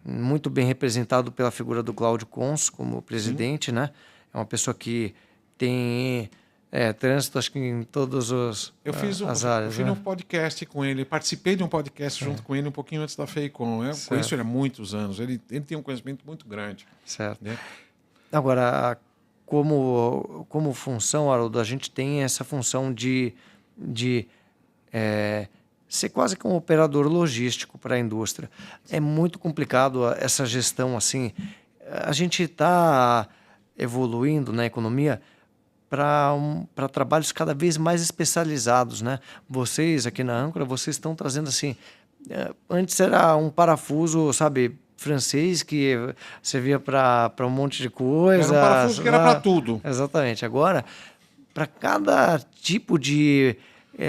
muito bem representado pela figura do Cláudio Cons como presidente, né? É uma pessoa que tem trânsito, acho que em todas as áreas. Eu fiz um podcast com ele, participei de um podcast junto com ele um pouquinho antes da FEICOM. Eu conheço ele há muitos anos, ele tem um conhecimento muito grande. Certo. Né? Agora, como função, Haroldo, a gente tem essa função de ser quase que um operador logístico para a indústria. É muito complicado essa gestão, assim. A gente está evoluindo na economia para trabalhos cada vez mais especializados, né? Vocês aqui na Âncora, vocês estão trazendo assim... antes era um parafuso, sabe, francês que servia para um monte de coisa. Era um parafuso que era para tudo. Exatamente. Agora, para cada tipo de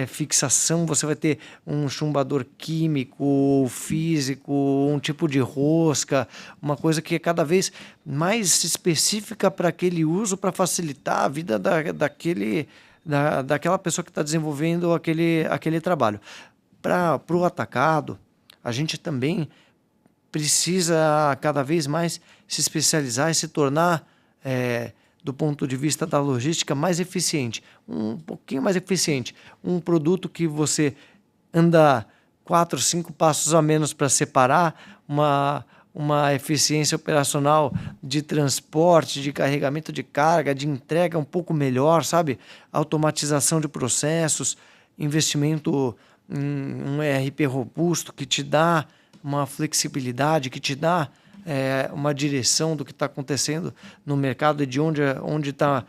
fixação, você vai ter um chumbador químico, físico, um tipo de rosca, uma coisa que é cada vez mais específica para aquele uso, para facilitar a vida daquela pessoa que está desenvolvendo aquele trabalho. Para o atacado, a gente também precisa cada vez mais se especializar e se tornar, do ponto de vista da logística, mais eficiente, um pouquinho mais eficiente. Um produto que você anda 4, 5 passos a menos para separar, uma eficiência operacional de transporte, de carregamento de carga, de entrega um pouco melhor, sabe? Automatização de processos, investimento em um ERP robusto que te dá uma flexibilidade, que te dá uma direção do que está acontecendo no mercado e de onde está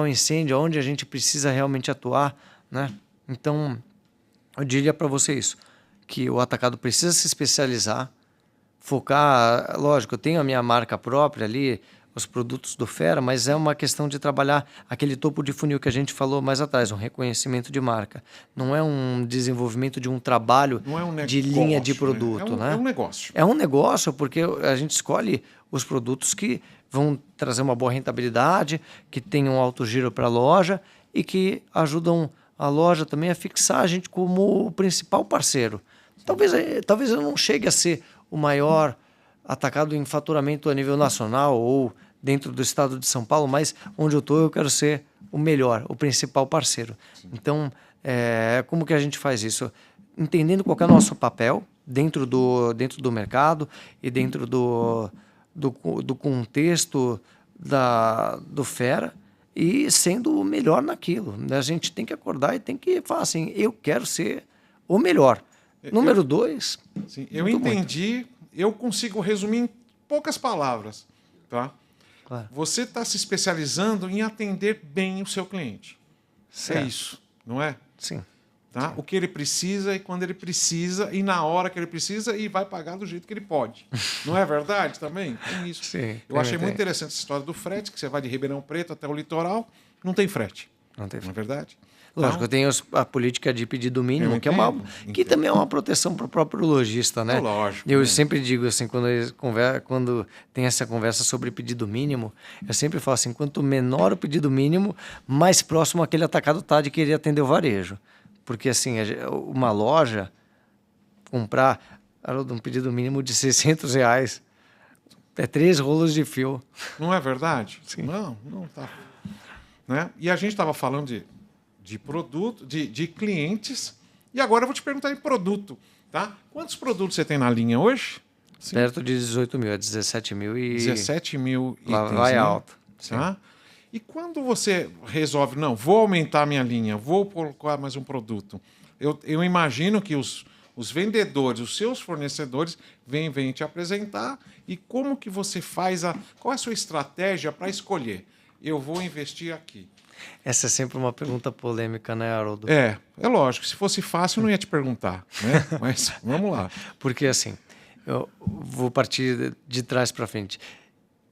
o incêndio, onde a gente precisa realmente atuar, né? Então, eu diria para você isso, que o atacado precisa se especializar, focar, lógico, eu tenho a minha marca própria ali, os produtos do Fera, mas é uma questão de trabalhar aquele topo de funil que a gente falou mais atrás, um reconhecimento de marca. Não é um desenvolvimento de um trabalho de linha de produto, né? É um negócio. É um negócio porque a gente escolhe os produtos que vão trazer uma boa rentabilidade, que tenham alto giro para a loja e que ajudam a loja também a fixar a gente como o principal parceiro. Talvez eu não chegue a ser o maior atacado em faturamento a nível nacional ou dentro do estado de São Paulo, mas onde eu estou eu quero ser o melhor, o principal parceiro. Sim. Então, como que a gente faz isso? Entendendo qual que é o nosso papel dentro do mercado e dentro do contexto do Fera e sendo o melhor naquilo. A gente tem que acordar e tem que falar assim, eu quero ser o melhor. Número 2. Eu entendi, eu consigo resumir em poucas palavras, tá? Claro. Você está se especializando em atender bem o seu cliente. Certo. É isso, não é? Sim. Tá? Sim. O que ele precisa e quando ele precisa e na hora que ele precisa e vai pagar do jeito que ele pode. Não é verdade também? Tem isso. Sim, eu achei muito interessante essa história do frete, que você vai de Ribeirão Preto até o litoral, não tem frete. Não tem frete. Não é verdade? Lógico, eu tenho a política de pedido mínimo, que também é uma proteção para o próprio lojista, né? Lógico. Eu sempre digo assim, quando tem essa conversa sobre pedido mínimo, eu sempre falo assim, quanto menor o pedido mínimo, mais próximo aquele atacado está de querer atender o varejo. Porque assim, uma loja comprar um pedido mínimo de R$600 é 3 rolos de fio. Não é verdade? Sim. Não tá. Né? E a gente estava falando de produto, de clientes. E agora eu vou te perguntar em produto, tá? Quantos produtos você tem na linha hoje? Sim. Perto de 18 mil, é 17 mil e... 17 mil itens, vai alto. Tá? E quando você resolve, não, vou aumentar minha linha, vou colocar mais um produto, eu imagino que os vendedores, os seus fornecedores, vêm te apresentar e como que você faz qual é a sua estratégia para escolher? Eu vou investir aqui. Essa é sempre uma pergunta polêmica, né, Haroldo? É lógico. Se fosse fácil, eu não ia te perguntar, né? Mas vamos lá. Porque assim, eu vou partir de trás para frente.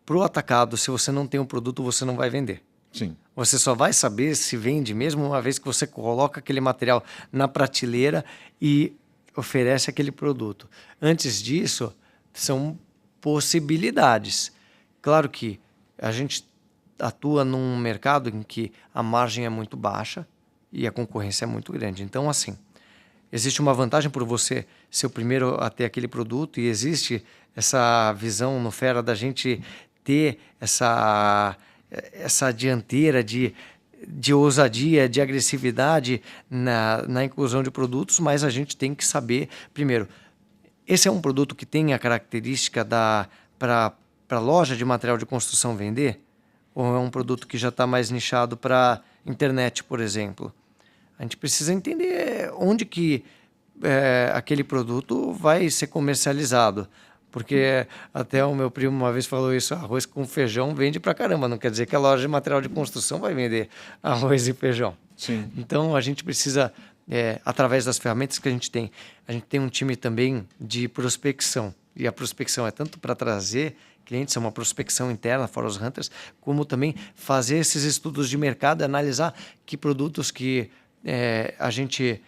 Para o atacado, se você não tem um produto, você não vai vender. Sim. Você só vai saber se vende mesmo uma vez que você coloca aquele material na prateleira e oferece aquele produto. Antes disso, são possibilidades. Claro que a gente atua num mercado em que a margem é muito baixa e a concorrência é muito grande. Então, assim, existe uma vantagem por você ser o primeiro a ter aquele produto e existe essa visão no Fera da gente ter essa dianteira de ousadia, de agressividade na inclusão de produtos, mas a gente tem que saber, primeiro, esse é um produto que tem a característica para a loja de material de construção vender? Ou é um produto que já está mais nichado para internet, por exemplo? A gente precisa entender onde que aquele produto vai ser comercializado. Porque até o meu primo uma vez falou isso, arroz com feijão vende pra caramba. Não quer dizer que a loja de material de construção vai vender arroz e feijão. Sim. Então, a gente precisa, através das ferramentas que a gente tem um time também de prospecção. E a prospecção é tanto para trazer clientes, é uma prospecção interna, fora os hunters, como também fazer esses estudos de mercado, analisar que produtos que a gente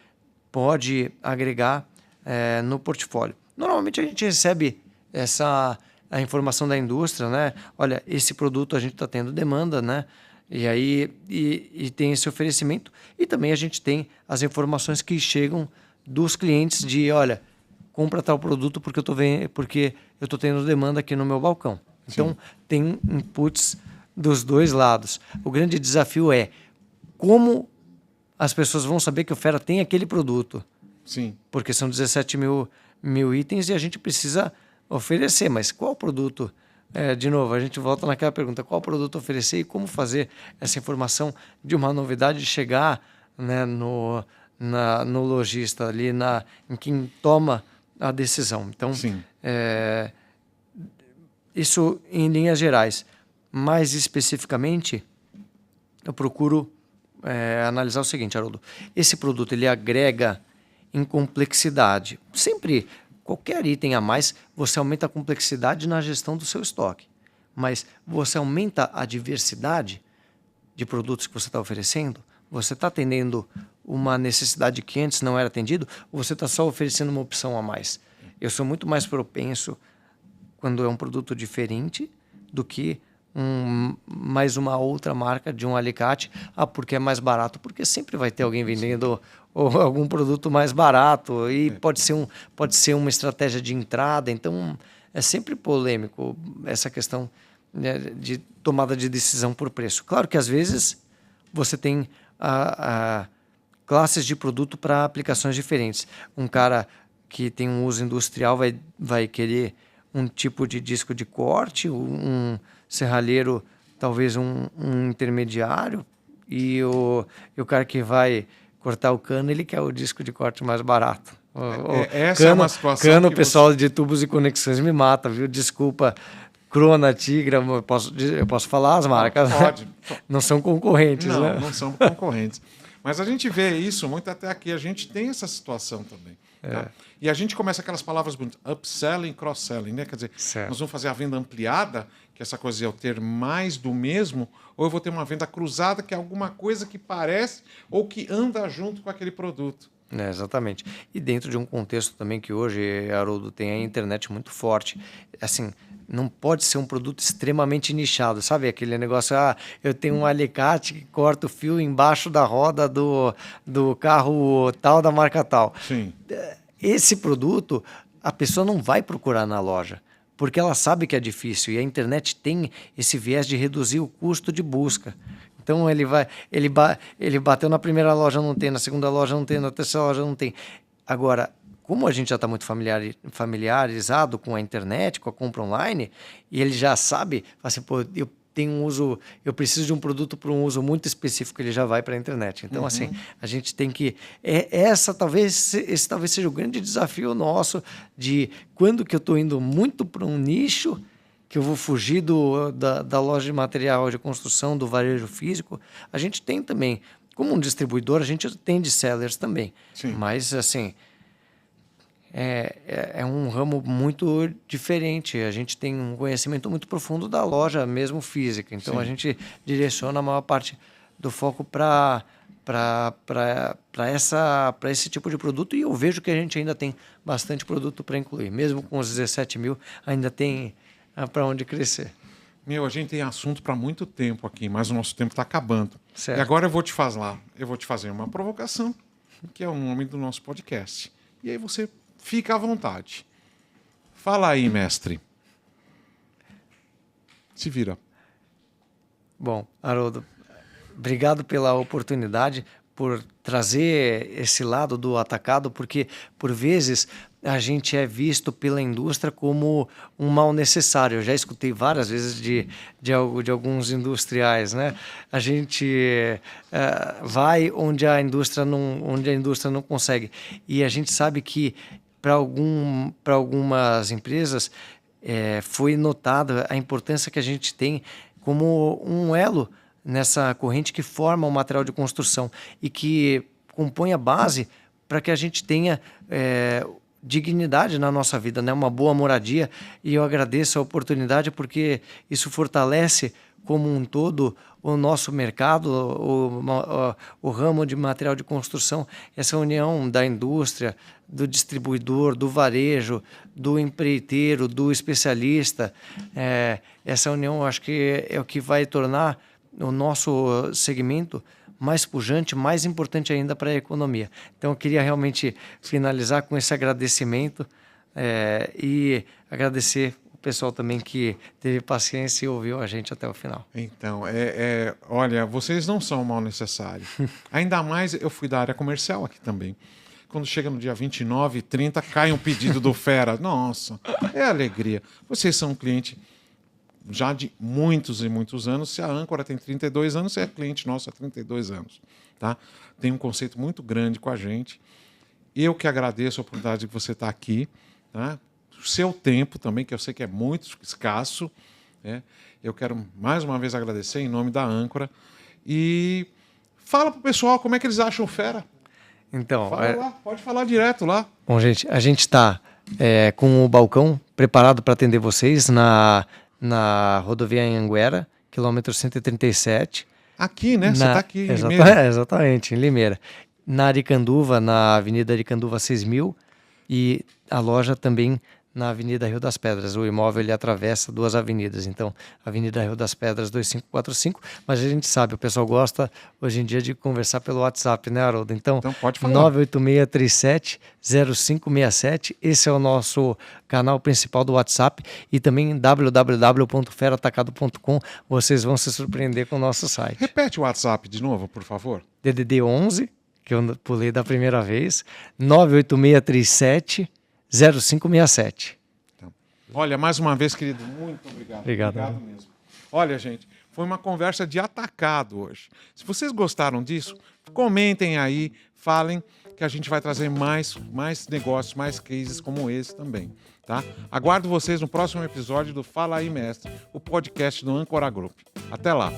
pode agregar no portfólio. Normalmente a gente recebe a informação da indústria, né? Olha, esse produto a gente está tendo demanda, né? E aí tem esse oferecimento. E também a gente tem as informações que chegam dos clientes de, olha, compra tal produto porque eu estou tendo demanda aqui no meu balcão. Então, sim, tem inputs dos dois lados. O grande desafio é como as pessoas vão saber que o Fera tem aquele produto. Sim. Porque são 17 mil itens e a gente precisa oferecer. Mas qual produto? De novo, a gente volta naquela pergunta, qual produto oferecer e como fazer essa informação de uma novidade chegar, né, no lojista, ali em quem toma a decisão. Então, isso em linhas gerais. Mais especificamente, eu procuro analisar o seguinte, Haroldo. Esse produto ele agrega em complexidade. Sempre, qualquer item a mais, você aumenta a complexidade na gestão do seu estoque. Mas você aumenta a diversidade de produtos que você está oferecendo? Você está atendendo uma necessidade que antes não era atendido? Ou você está só oferecendo uma opção a mais? Eu sou muito mais propenso quando é um produto diferente do que mais uma outra marca de um alicate. Porque é mais barato. Porque sempre vai ter alguém vendendo ou algum produto mais barato. E pode ser uma estratégia de entrada. Então, é sempre polêmico essa questão, né, de tomada de decisão por preço. Claro que às vezes você tem classes de produto para aplicações diferentes. Um cara que tem um uso industrial vai querer um tipo de disco de corte, um serralheiro talvez um intermediário, e o cara que vai cortar o cano, ele quer o disco de corte mais barato. Essa é uma situação cano, o pessoal de tubos e conexões me mata, viu? Desculpa, Crona, Tigra, eu posso falar as marcas? Pode. Não são concorrentes, não, né? Não são concorrentes. Mas a gente vê isso muito até aqui. A gente tem essa situação também. Tá? E a gente começa aquelas palavras bonitas, upselling, cross-selling, né? Quer dizer, nós vamos fazer a venda ampliada, que essa coisa é eu ter mais do mesmo, ou eu vou ter uma venda cruzada, que é alguma coisa que parece ou que anda junto com aquele produto. Exatamente. E dentro de um contexto também que hoje, Haroldo, tem a internet muito forte. Assim, não pode ser um produto extremamente nichado, sabe? Aquele negócio, eu tenho um alicate que corta o fio embaixo da roda do carro tal, da marca tal. Sim. Esse produto, a pessoa não vai procurar na loja, porque ela sabe que é difícil e a internet tem esse viés de reduzir o custo de busca. Então ele bateu na primeira loja, não tem, na segunda loja não tem, na terceira loja não tem. Agora, como a gente já está muito familiarizado com a internet, com a compra online, e ele já sabe, assim, eu tenho um uso, eu preciso de um produto para um uso muito específico, ele já vai para a internet. Então, assim, a gente tem que... esse talvez seja o grande desafio nosso de quando que eu estou indo muito para um nicho, que eu vou fugir da loja de material de construção, do varejo físico. A gente tem também, como um distribuidor, a gente tem de sellers também. Sim. Mas, assim, é um ramo muito diferente. A gente tem um conhecimento muito profundo da loja, mesmo física. Então, a gente direciona a maior parte do foco para esse tipo de produto. E eu vejo que a gente ainda tem bastante produto para incluir. Mesmo com os 17 mil, ainda tem para onde crescer. A gente tem assunto para muito tempo aqui, mas o nosso tempo está acabando. Certo. E agora eu vou te fazer uma provocação, que é o nome do nosso podcast. E aí você fica à vontade. Fala aí, mestre. Se vira. Bom, Haroldo, obrigado pela oportunidade, por trazer esse lado do atacado, porque, por vezes, a gente é visto pela indústria como um mal necessário. Eu já escutei várias vezes de alguns industriais, né? A gente vai onde a indústria não consegue. E a gente sabe que, para algumas empresas, foi notada a importância que a gente tem como um elo nessa corrente que forma o material de construção e que compõe a base para que a gente tenha dignidade na nossa vida, né? Uma boa moradia. E eu agradeço a oportunidade porque isso fortalece como um todo, o nosso mercado, o ramo de material de construção, essa união da indústria, do distribuidor, do varejo, do empreiteiro, do especialista, essa união eu acho que é o que vai tornar o nosso segmento mais pujante, mais importante ainda para a economia. Então eu queria realmente finalizar com esse agradecimento e agradecer o pessoal também que teve paciência e ouviu a gente até o final. Então, olha, vocês não são mal necessários. Ainda mais, eu fui da área comercial aqui também. Quando chega no dia 29 e 30, cai um pedido do Fera. Nossa, é alegria. Vocês são um cliente já de muitos e muitos anos. Se a Âncora tem 32 anos, você é cliente nosso há 32 anos. Tá? Tem um conceito muito grande com a gente. Eu que agradeço a oportunidade de você estar aqui. Tá? O seu tempo também, que eu sei que é muito escasso. Eu quero mais uma vez agradecer em nome da Âncora. E fala para o pessoal como é que eles acham o Fera. Então, Fala lá, pode falar direto lá. Bom, gente, a gente está com o balcão preparado para atender vocês na rodovia Anhanguera, quilômetro 137. Aqui, né? Você está aqui em Limeira. Exatamente, em Limeira. Na Aricanduva, na Avenida Aricanduva 6000, e a loja também na Avenida Rio das Pedras. O imóvel ele atravessa duas avenidas, então Avenida Rio das Pedras 2545, mas a gente sabe, o pessoal gosta hoje em dia de conversar pelo WhatsApp, né, Haroldo? Então pode falar. 986370567, esse é o nosso canal principal do WhatsApp, e também www.feratacado.com, vocês vão se surpreender com o nosso site. Repete o WhatsApp de novo, por favor. DDD 11, que eu pulei da primeira vez, 98637 0567. Então, olha, mais uma vez, querido, muito obrigado. Obrigado mesmo. Olha, gente, foi uma conversa de atacado hoje. Se vocês gostaram disso, comentem aí, falem que a gente vai trazer mais negócios, mais cases como esse também, tá? Aguardo vocês no próximo episódio do Fala aí, Mestre, o podcast do Âncora Group. Até lá.